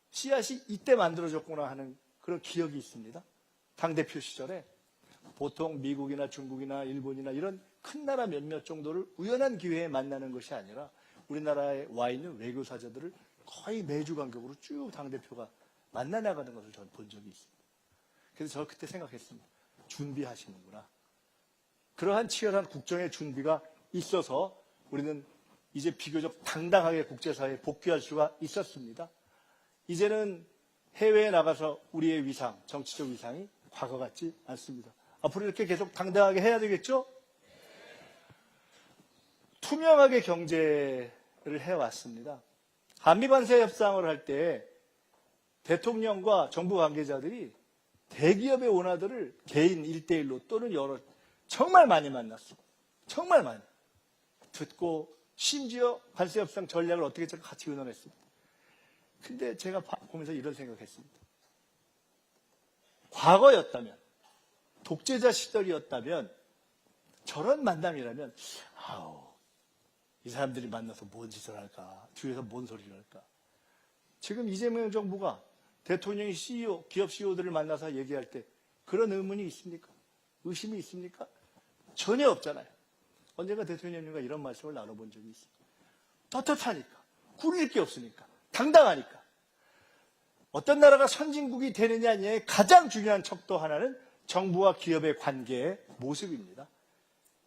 씨앗이 이때 만들어졌구나 하는 그런 기억이 있습니다. 당대표 시절에 보통 미국이나 중국이나 일본이나 이런 큰 나라 몇몇 정도를 우연한 기회에 만나는 것이 아니라 우리나라에 와 있는 외교사자들을 거의 매주 간격으로 쭉 당대표가 만나나가는 것을 저는 본 적이 있습니다. 그래서 저 그때 생각했습니다. 준비하시는구나. 그러한 치열한 국정의 준비가 있어서 우리는 이제 비교적 당당하게 국제사회에 복귀할 수가 있었습니다. 이제는 해외에 나가서 우리의 위상, 정치적 위상이 과거 같지 않습니다. 앞으로 이렇게 계속 당당하게 해야 되겠죠? 투명하게 경제를 해왔습니다. 한미관세 협상을 할 때 대통령과 정부 관계자들이 대기업의 오너들을 개인 1대1로 또는 여러 정말 많이 만났어. 정말 많이. 듣고 심지어 관세 협상 전략을 어떻게 같이 의논했습니다. 근데 제가 보면서 이런 생각했습니다. 과거였다면, 독재자 시절이었다면, 저런 만남이라면, 이 사람들이 만나서 뭔 짓을 할까? 뒤에서 뭔 소리를 할까? 지금 이재명 정부가 대통령이 CEO, 기업 CEO들을 만나서 얘기할 때 그런 의문이 있습니까? 의심이 있습니까? 전혀 없잖아요. 언젠가 대통령님과 이런 말씀을 나눠본 적이 있어요. 떳떳하니까, 꾸릴 게 없으니까, 당당하니까. 어떤 나라가 선진국이 되느냐의 가장 중요한 척도 하나는 정부와 기업의 관계의 모습입니다.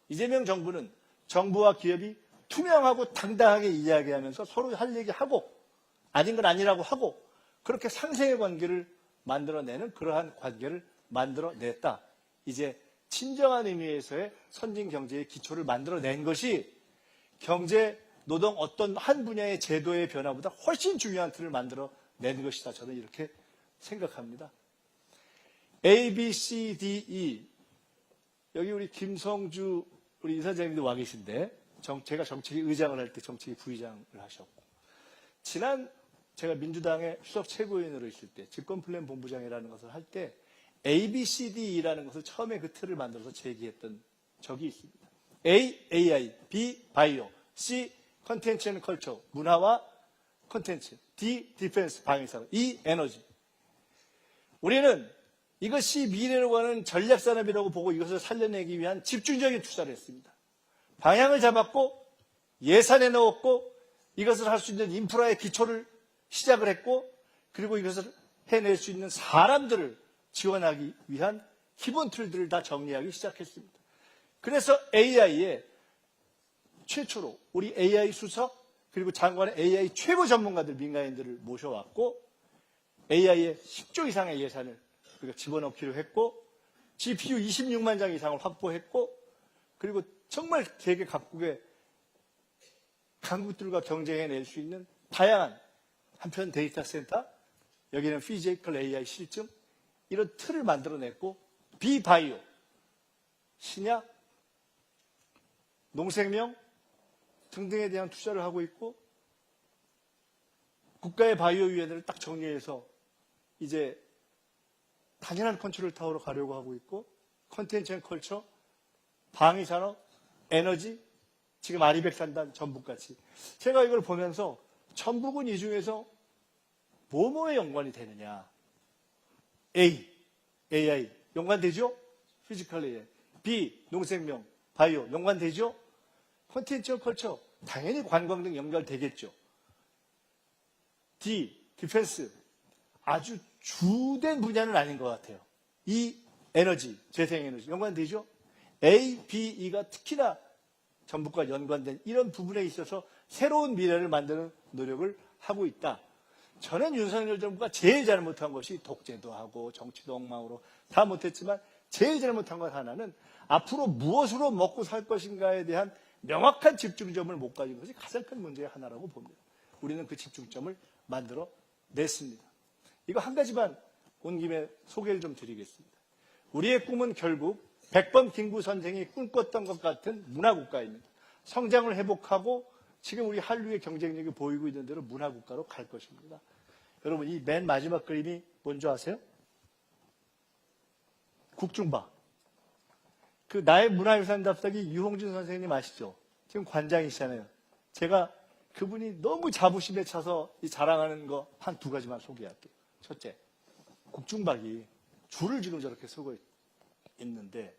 이재명 정부는 정부와 기업이 투명하고 당당하게 이야기하면서 서로 할 얘기하고 아닌 건 아니라고 하고 그렇게 상생의 관계를 만들어내는 그러한 관계를 만들어냈다. 이제 진정한 의미에서의 선진 경제의 기초를 만들어낸 것이 경제, 노동 어떤 한 분야의 제도의 변화보다 훨씬 중요한 틀을 만들어낸 것이다. 저는 이렇게 생각합니다. A, B, C, D, E. 여기 우리 김성주 우리 이사장님도 와 계신데 제가 정책위 의장을 할 때 정책위 부의장을 하셨고 지난 제가 민주당의 수석 최고위원으로 있을 때 집권플랜 본부장이라는 것을 할 때 A, B, C, D라는 것을 처음에 그 틀을 만들어서 제기했던 적이 있습니다. A, AI, B, 바이오, C, 컨텐츠 앤 컬처, 문화와 컨텐츠, D, 디펜스, 방위산업, E, 에너지. 우리는 이것이 미래로 가는 전략산업이라고 보고 이것을 살려내기 위한 집중적인 투자를 했습니다. 방향을 잡았고 예산에 넣었고 이것을 할 수 있는 인프라의 기초를 시작을 했고 그리고 이것을 해낼 수 있는 사람들을 지원하기 위한 기본 틀들을 다 정리하기 시작했습니다. 그래서 AI에 최초로 우리 AI 수석 그리고 장관의 AI 최고 전문가들 민간인들을 모셔왔고 AI에 10조 이상의 예산을 우리가 집어넣기로 했고 GPU 26만 장 이상을 확보했고 그리고 정말 세계 각국의 강국들과 경쟁해낼 수 있는 다양한 한편 데이터 센터, 여기는 피지컬 AI 실증 이런 틀을 만들어냈고 비바이오, 신약, 농생명 등등에 대한 투자를 하고 있고 국가의 바이오위원회를 딱 정리해서 이제 당연한 컨트롤 타워로 가려고 하고 있고 컨텐츠 앤 컬처, 방위산업, 에너지, 지금 아리백산단, 전북같이 제가 이걸 보면서 전북은 이 중에서 뭐뭐에 연관이 되느냐. A, AI 연관되죠? 피지컬 AI. B, 농생명, 바이오 연관되죠? 컨텐츠 앤 컬처 당연히 관광 등 연결되겠죠. D, 디펜스 아주 주된 분야는 아닌 것 같아요. E, 에너지, 재생에너지 연관되죠? A, B, E가 특히나 전북과 연관된 이런 부분에 있어서 새로운 미래를 만드는 노력을 하고 있다. 저는 윤석열 정부가 제일 잘못한 것이 독재도 하고 정치도 엉망으로 다 못했지만 제일 잘못한 것 하나는 앞으로 무엇으로 먹고 살 것인가에 대한 명확한 집중점을 못 가진 것이 가장 큰 문제의 하나라고 봅니다. 우리는 그 집중점을 만들어 냈습니다. 이거 한 가지만 온 김에 소개를 좀 드리겠습니다. 우리의 꿈은 결국 백범 김구 선생이 꿈꿨던 것 같은 문화국가입니다. 성장을 회복하고 지금 우리 한류의 경쟁력이 보이고 있는 대로 문화국가로 갈 것입니다. 여러분, 이 맨 마지막 그림이 뭔지 아세요? 국중박. 그 나의 문화유산 답사기 유홍준 선생님 아시죠? 지금 관장이시잖아요. 제가 그분이 너무 자부심에 차서 이 자랑하는 거 한 두 가지만 소개할게요. 첫째, 국중박이 줄을 지금 저렇게 서고 있는데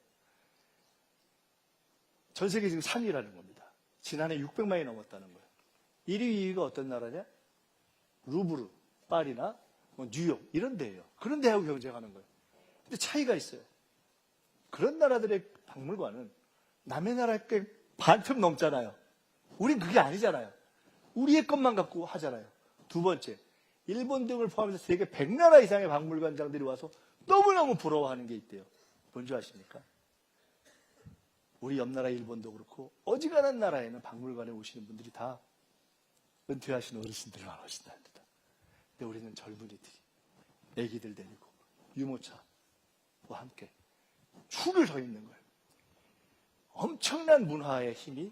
전 세계 지금 3위라는 겁니다. 지난해 600만이 넘었다는 거예요. 1위, 2위가 어떤 나라냐? 루브르, 파리나 뭐 뉴욕 이런 데예요. 그런 데하고 경쟁하는 거예요. 근데 차이가 있어요. 그런 나라들의 박물관은 남의 나라의 꽤 반틈 넘잖아요. 우린 그게 아니잖아요. 우리의 것만 갖고 하잖아요. 두 번째, 일본 등을 포함해서 세계 100나라 이상의 박물관장들이 와서 너무너무 부러워하는 게 있대요. 뭔지 아십니까? 우리 옆나라 일본도 그렇고 어지간한 나라에는 박물관에 오시는 분들이 다 은퇴하신 어르신들만 오신답니다. 근데 우리는 젊은이들이 애기들 데리고 유모차와 함께 줄을 서 있는 거예요. 엄청난 문화의 힘이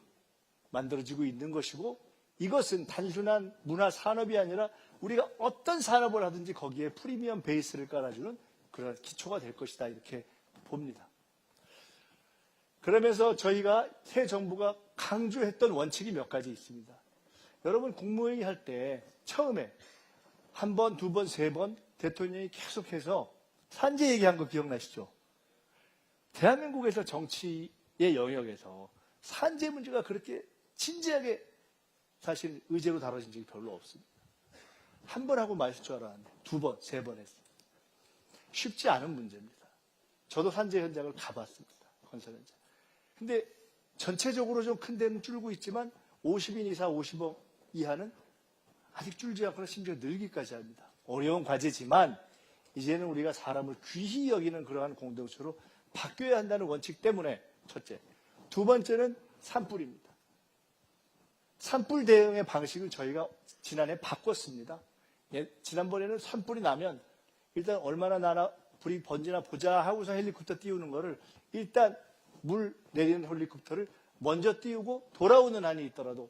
만들어지고 있는 것이고 이것은 단순한 문화 산업이 아니라 우리가 어떤 산업을 하든지 거기에 프리미엄 베이스를 깔아주는 그런 기초가 될 것이다 이렇게 봅니다. 그러면서 저희가 새 정부가 강조했던 원칙이 몇 가지 있습니다. 여러분 국무회의 할 때 처음에 한 번, 두 번, 세 번 대통령이 계속해서 산재 얘기한 거 기억나시죠? 대한민국에서 정치의 영역에서 산재 문제가 그렇게 진지하게 사실 의제로 다뤄진 적이 별로 없습니다. 한 번 하고 마실 줄 알았는데 두 번, 세 번 했어요. 쉽지 않은 문제입니다. 저도 산재 현장을 가봤습니다. 건설 현장. 근데 전체적으로 좀 큰 데는 줄고 있지만 50인 이상 50억 이하는 아직 줄지 않거나 심지어 늘기까지 합니다. 어려운 과제지만 이제는 우리가 사람을 귀히 여기는 그러한 공동체로 바뀌어야 한다는 원칙 때문에 첫째. 두 번째는 산불입니다. 산불 대응의 방식을 저희가 지난해 바꿨습니다. 지난번에는 산불이 나면 일단 얼마나 나나 불이 번지나 보자 하고서 헬리콥터 띄우는 거를 일단 물 내리는 헬리콥터를 먼저 띄우고 돌아오는 한이 있더라도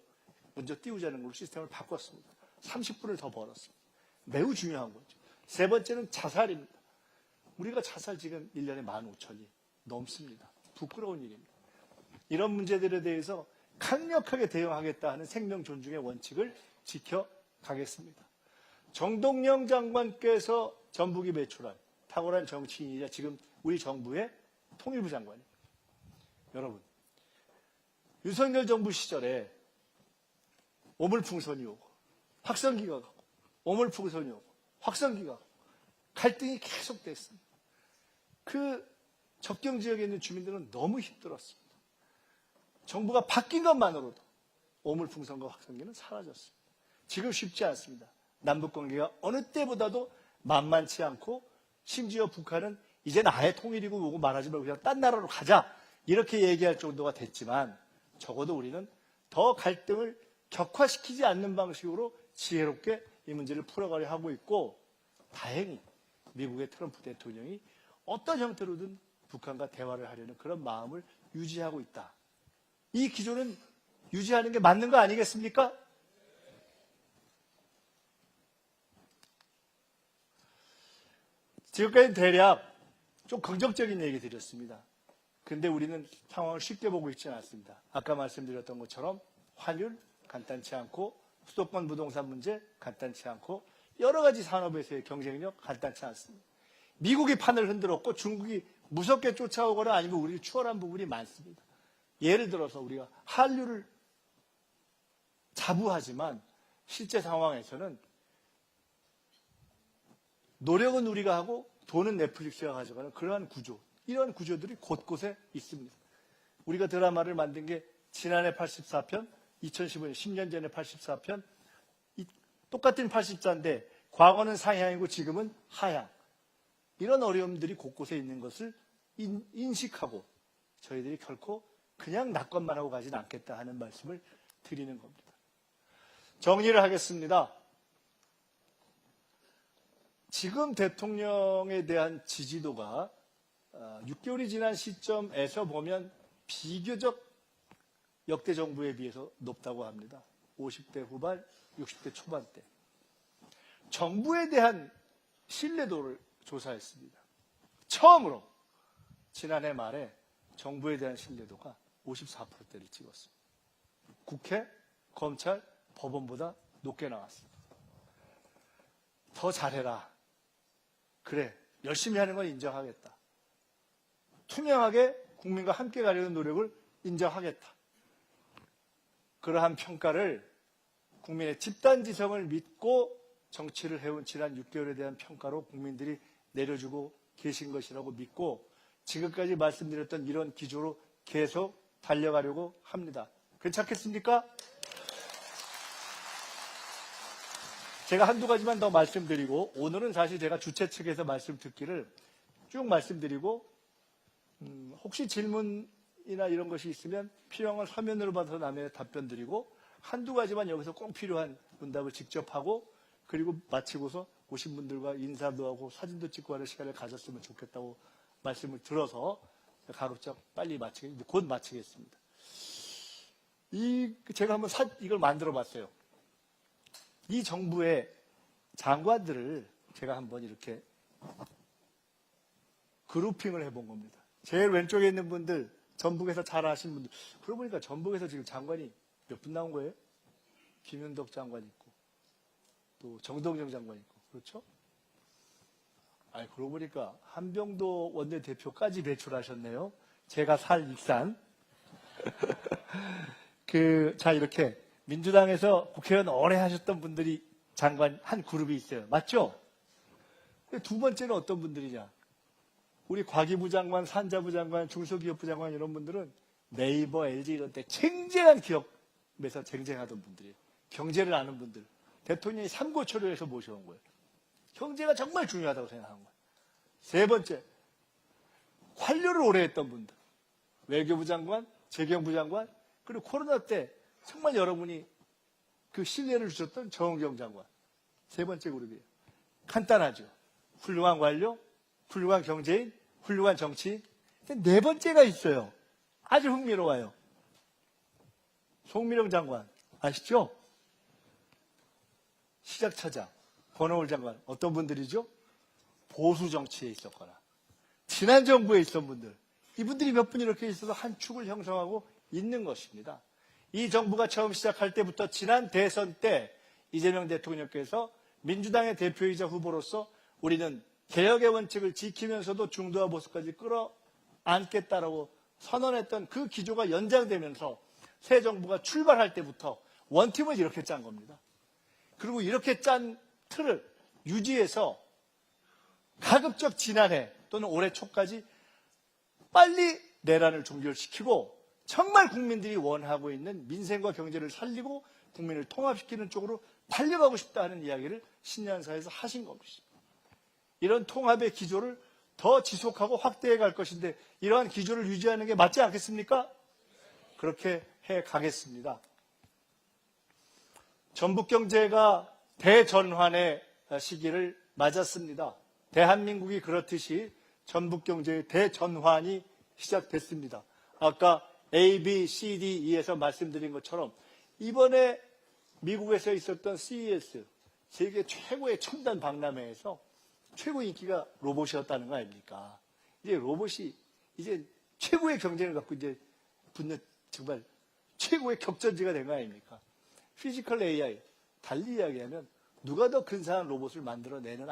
먼저 띄우자는 걸로 시스템을 바꿨습니다. 30분을 더 벌었습니다. 매우 중요한 거죠. 세 번째는 자살입니다. 우리가 자살 지금 1년에 15,000이 넘습니다. 부끄러운 일입니다. 이런 문제들에 대해서 강력하게 대응하겠다 하는 생명 존중의 원칙을 지켜가겠습니다. 정동영 장관께서 전북이 배출한 탁월한 정치인이자 지금 우리 정부의 통일부 장관입니다. 여러분, 윤석열 정부 시절에 오물풍선이 오고 확성기가 가고 오물풍선이 오고 확성기가 가고 갈등이 계속됐습니다. 그 접경 지역에 있는 주민들은 너무 힘들었습니다. 정부가 바뀐 것만으로도 오물풍선과 확성기는 사라졌습니다. 지금 쉽지 않습니다. 남북관계가 어느 때보다도 만만치 않고 심지어 북한은 이제는 아예 통일이고 뭐고 말하지 말고 그냥 딴 나라로 가자 이렇게 얘기할 정도가 됐지만 적어도 우리는 더 갈등을 격화시키지 않는 방식으로 지혜롭게 이 문제를 풀어가려 하고 있고 다행히 미국의 트럼프 대통령이 어떤 형태로든 북한과 대화를 하려는 그런 마음을 유지하고 있다. 이 기조는 유지하는 게 맞는 거 아니겠습니까? 지금까지 대략 좀 긍정적인 얘기 드렸습니다. 근데 우리는 상황을 쉽게 보고 있지는 않습니다. 아까 말씀드렸던 것처럼 환율 간단치 않고 수도권 부동산 문제 간단치 않고 여러 가지 산업에서의 경쟁력 간단치 않습니다. 미국이 판을 흔들었고 중국이 무섭게 쫓아오거나 아니면 우리를 추월한 부분이 많습니다. 예를 들어서 우리가 한류를 자부하지만 실제 상황에서는 노력은 우리가 하고 돈은 넷플릭스가 가져가는 그러한 구조, 이러한 구조들이 곳곳에 있습니다. 우리가 드라마를 만든 게 지난해 84편, 2015년 10년 전에 84편, 똑같은 84인데 과거는 상향이고 지금은 하향. 이런 어려움들이 곳곳에 있는 것을 인식하고 저희들이 결코 그냥 낙관만 하고 가진 않겠다 하는 말씀을 드리는 겁니다. 정리를 하겠습니다. 지금 대통령에 대한 지지도가 6개월이 지난 시점에서 보면 비교적 역대 정부에 비해서 높다고 합니다. 50대 후반, 60대 초반대. 정부에 대한 신뢰도를 조사했습니다. 처음으로 지난해 말에 정부에 대한 신뢰도가 54%대를 찍었습니다. 국회, 검찰, 법원보다 높게 나왔습니다. 더 잘해라. 그래, 열심히 하는 건 인정하겠다. 투명하게 국민과 함께 가려는 노력을 인정하겠다. 그러한 평가를 국민의 집단지성을 믿고 정치를 해온 지난 6개월에 대한 평가로 국민들이 내려주고 계신 것이라고 믿고 지금까지 말씀드렸던 이런 기조로 계속 달려가려고 합니다. 괜찮겠습니까? 제가 한두 가지만 더 말씀드리고 오늘은 사실 제가 주최 측에서 말씀 듣기를 쭉 말씀드리고 혹시 질문이나 이런 것이 있으면 필요한 걸 화면으로 받아서 남의 답변 드리고 한두 가지만 여기서 꼭 필요한 문답을 직접 하고 그리고 마치고서 오신 분들과 인사도 하고 사진도 찍고 하는 시간을 가졌으면 좋겠다고 말씀을 들어서 가급적 빨리 곧 마치겠습니다. 제가 한번 이걸 만들어 봤어요. 이 정부의 장관들을 제가 한번 이렇게 그루핑을 해본 겁니다. 제일 왼쪽에 있는 분들, 전북에서 잘 아시는 분들. 그러고 보니까 전북에서 지금 장관이 몇 분 나온 거예요? 김윤덕 장관 있고, 또 정동영 장관 있고, 그렇죠? 아니, 그러고 보니까 한병도 원내대표까지 배출하셨네요. 제가 살 익산. 자, 이렇게 민주당에서 국회의원 오래 하셨던 분들이 장관 한 그룹이 있어요. 맞죠? 두 번째는 어떤 분들이냐? 우리 과기부 장관, 산자부 장관, 중소기업부 장관 이런 분들은 네이버, LG 이런 때 쟁쟁한 기업에서 쟁쟁하던 분들이에요. 경제를 아는 분들. 대통령이 삼고초려해서 모셔온 거예요. 경제가 정말 중요하다고 생각한 거예요. 세 번째, 관료를 오래 했던 분들. 외교부 장관, 재경부 장관, 그리고 코로나 때 정말 여러분이 그 신뢰를 주셨던 정은경 장관. 세 번째 그룹이에요. 간단하죠. 훌륭한 관료, 훌륭한 경제인, 훌륭한 정치인. 네 번째가 있어요. 아주 흥미로워요. 송미령 장관 아시죠? 시작처장, 권오을 장관 어떤 분들이죠? 보수 정치에 있었거나 지난 정부에 있던 분들. 이분들이 몇 분 이렇게 있어서 한 축을 형성하고 있는 것입니다. 이 정부가 처음 시작할 때부터 지난 대선 때 이재명 대통령께서 민주당의 대표이자 후보로서 우리는 개혁의 원칙을 지키면서도 중도와 보수까지 끌어안겠다라고 선언했던 그 기조가 연장되면서 새 정부가 출발할 때부터 원팀을 이렇게 짠 겁니다. 그리고 이렇게 짠 틀을 유지해서 가급적 지난해 또는 올해 초까지 빨리 내란을 종결시키고 정말 국민들이 원하고 있는 민생과 경제를 살리고 국민을 통합시키는 쪽으로 달려가고 싶다는 이야기를 신년사에서 하신 것입니다. 이런 통합의 기조를 더 지속하고 확대해 갈 것인데 이러한 기조를 유지하는 게 맞지 않겠습니까? 그렇게 해 가겠습니다. 전북 경제가 대전환의 시기를 맞았습니다. 대한민국이 그렇듯이 전북 경제의 대전환이 시작됐습니다. 아까 A, B, C, D, E에서 말씀드린 것처럼 이번에 미국에서 있었던 CES, 세계 최고의 첨단 박람회에서 최고 인기가 로봇이었다는 거 아닙니까? 이제 로봇이 이제 최고의 경쟁을 갖고 이제 붙는 정말 최고의 격전지가 된 거 아닙니까? 피지컬 AI, 달리 이야기하면 누가 더 근사한 로봇을 만들어내는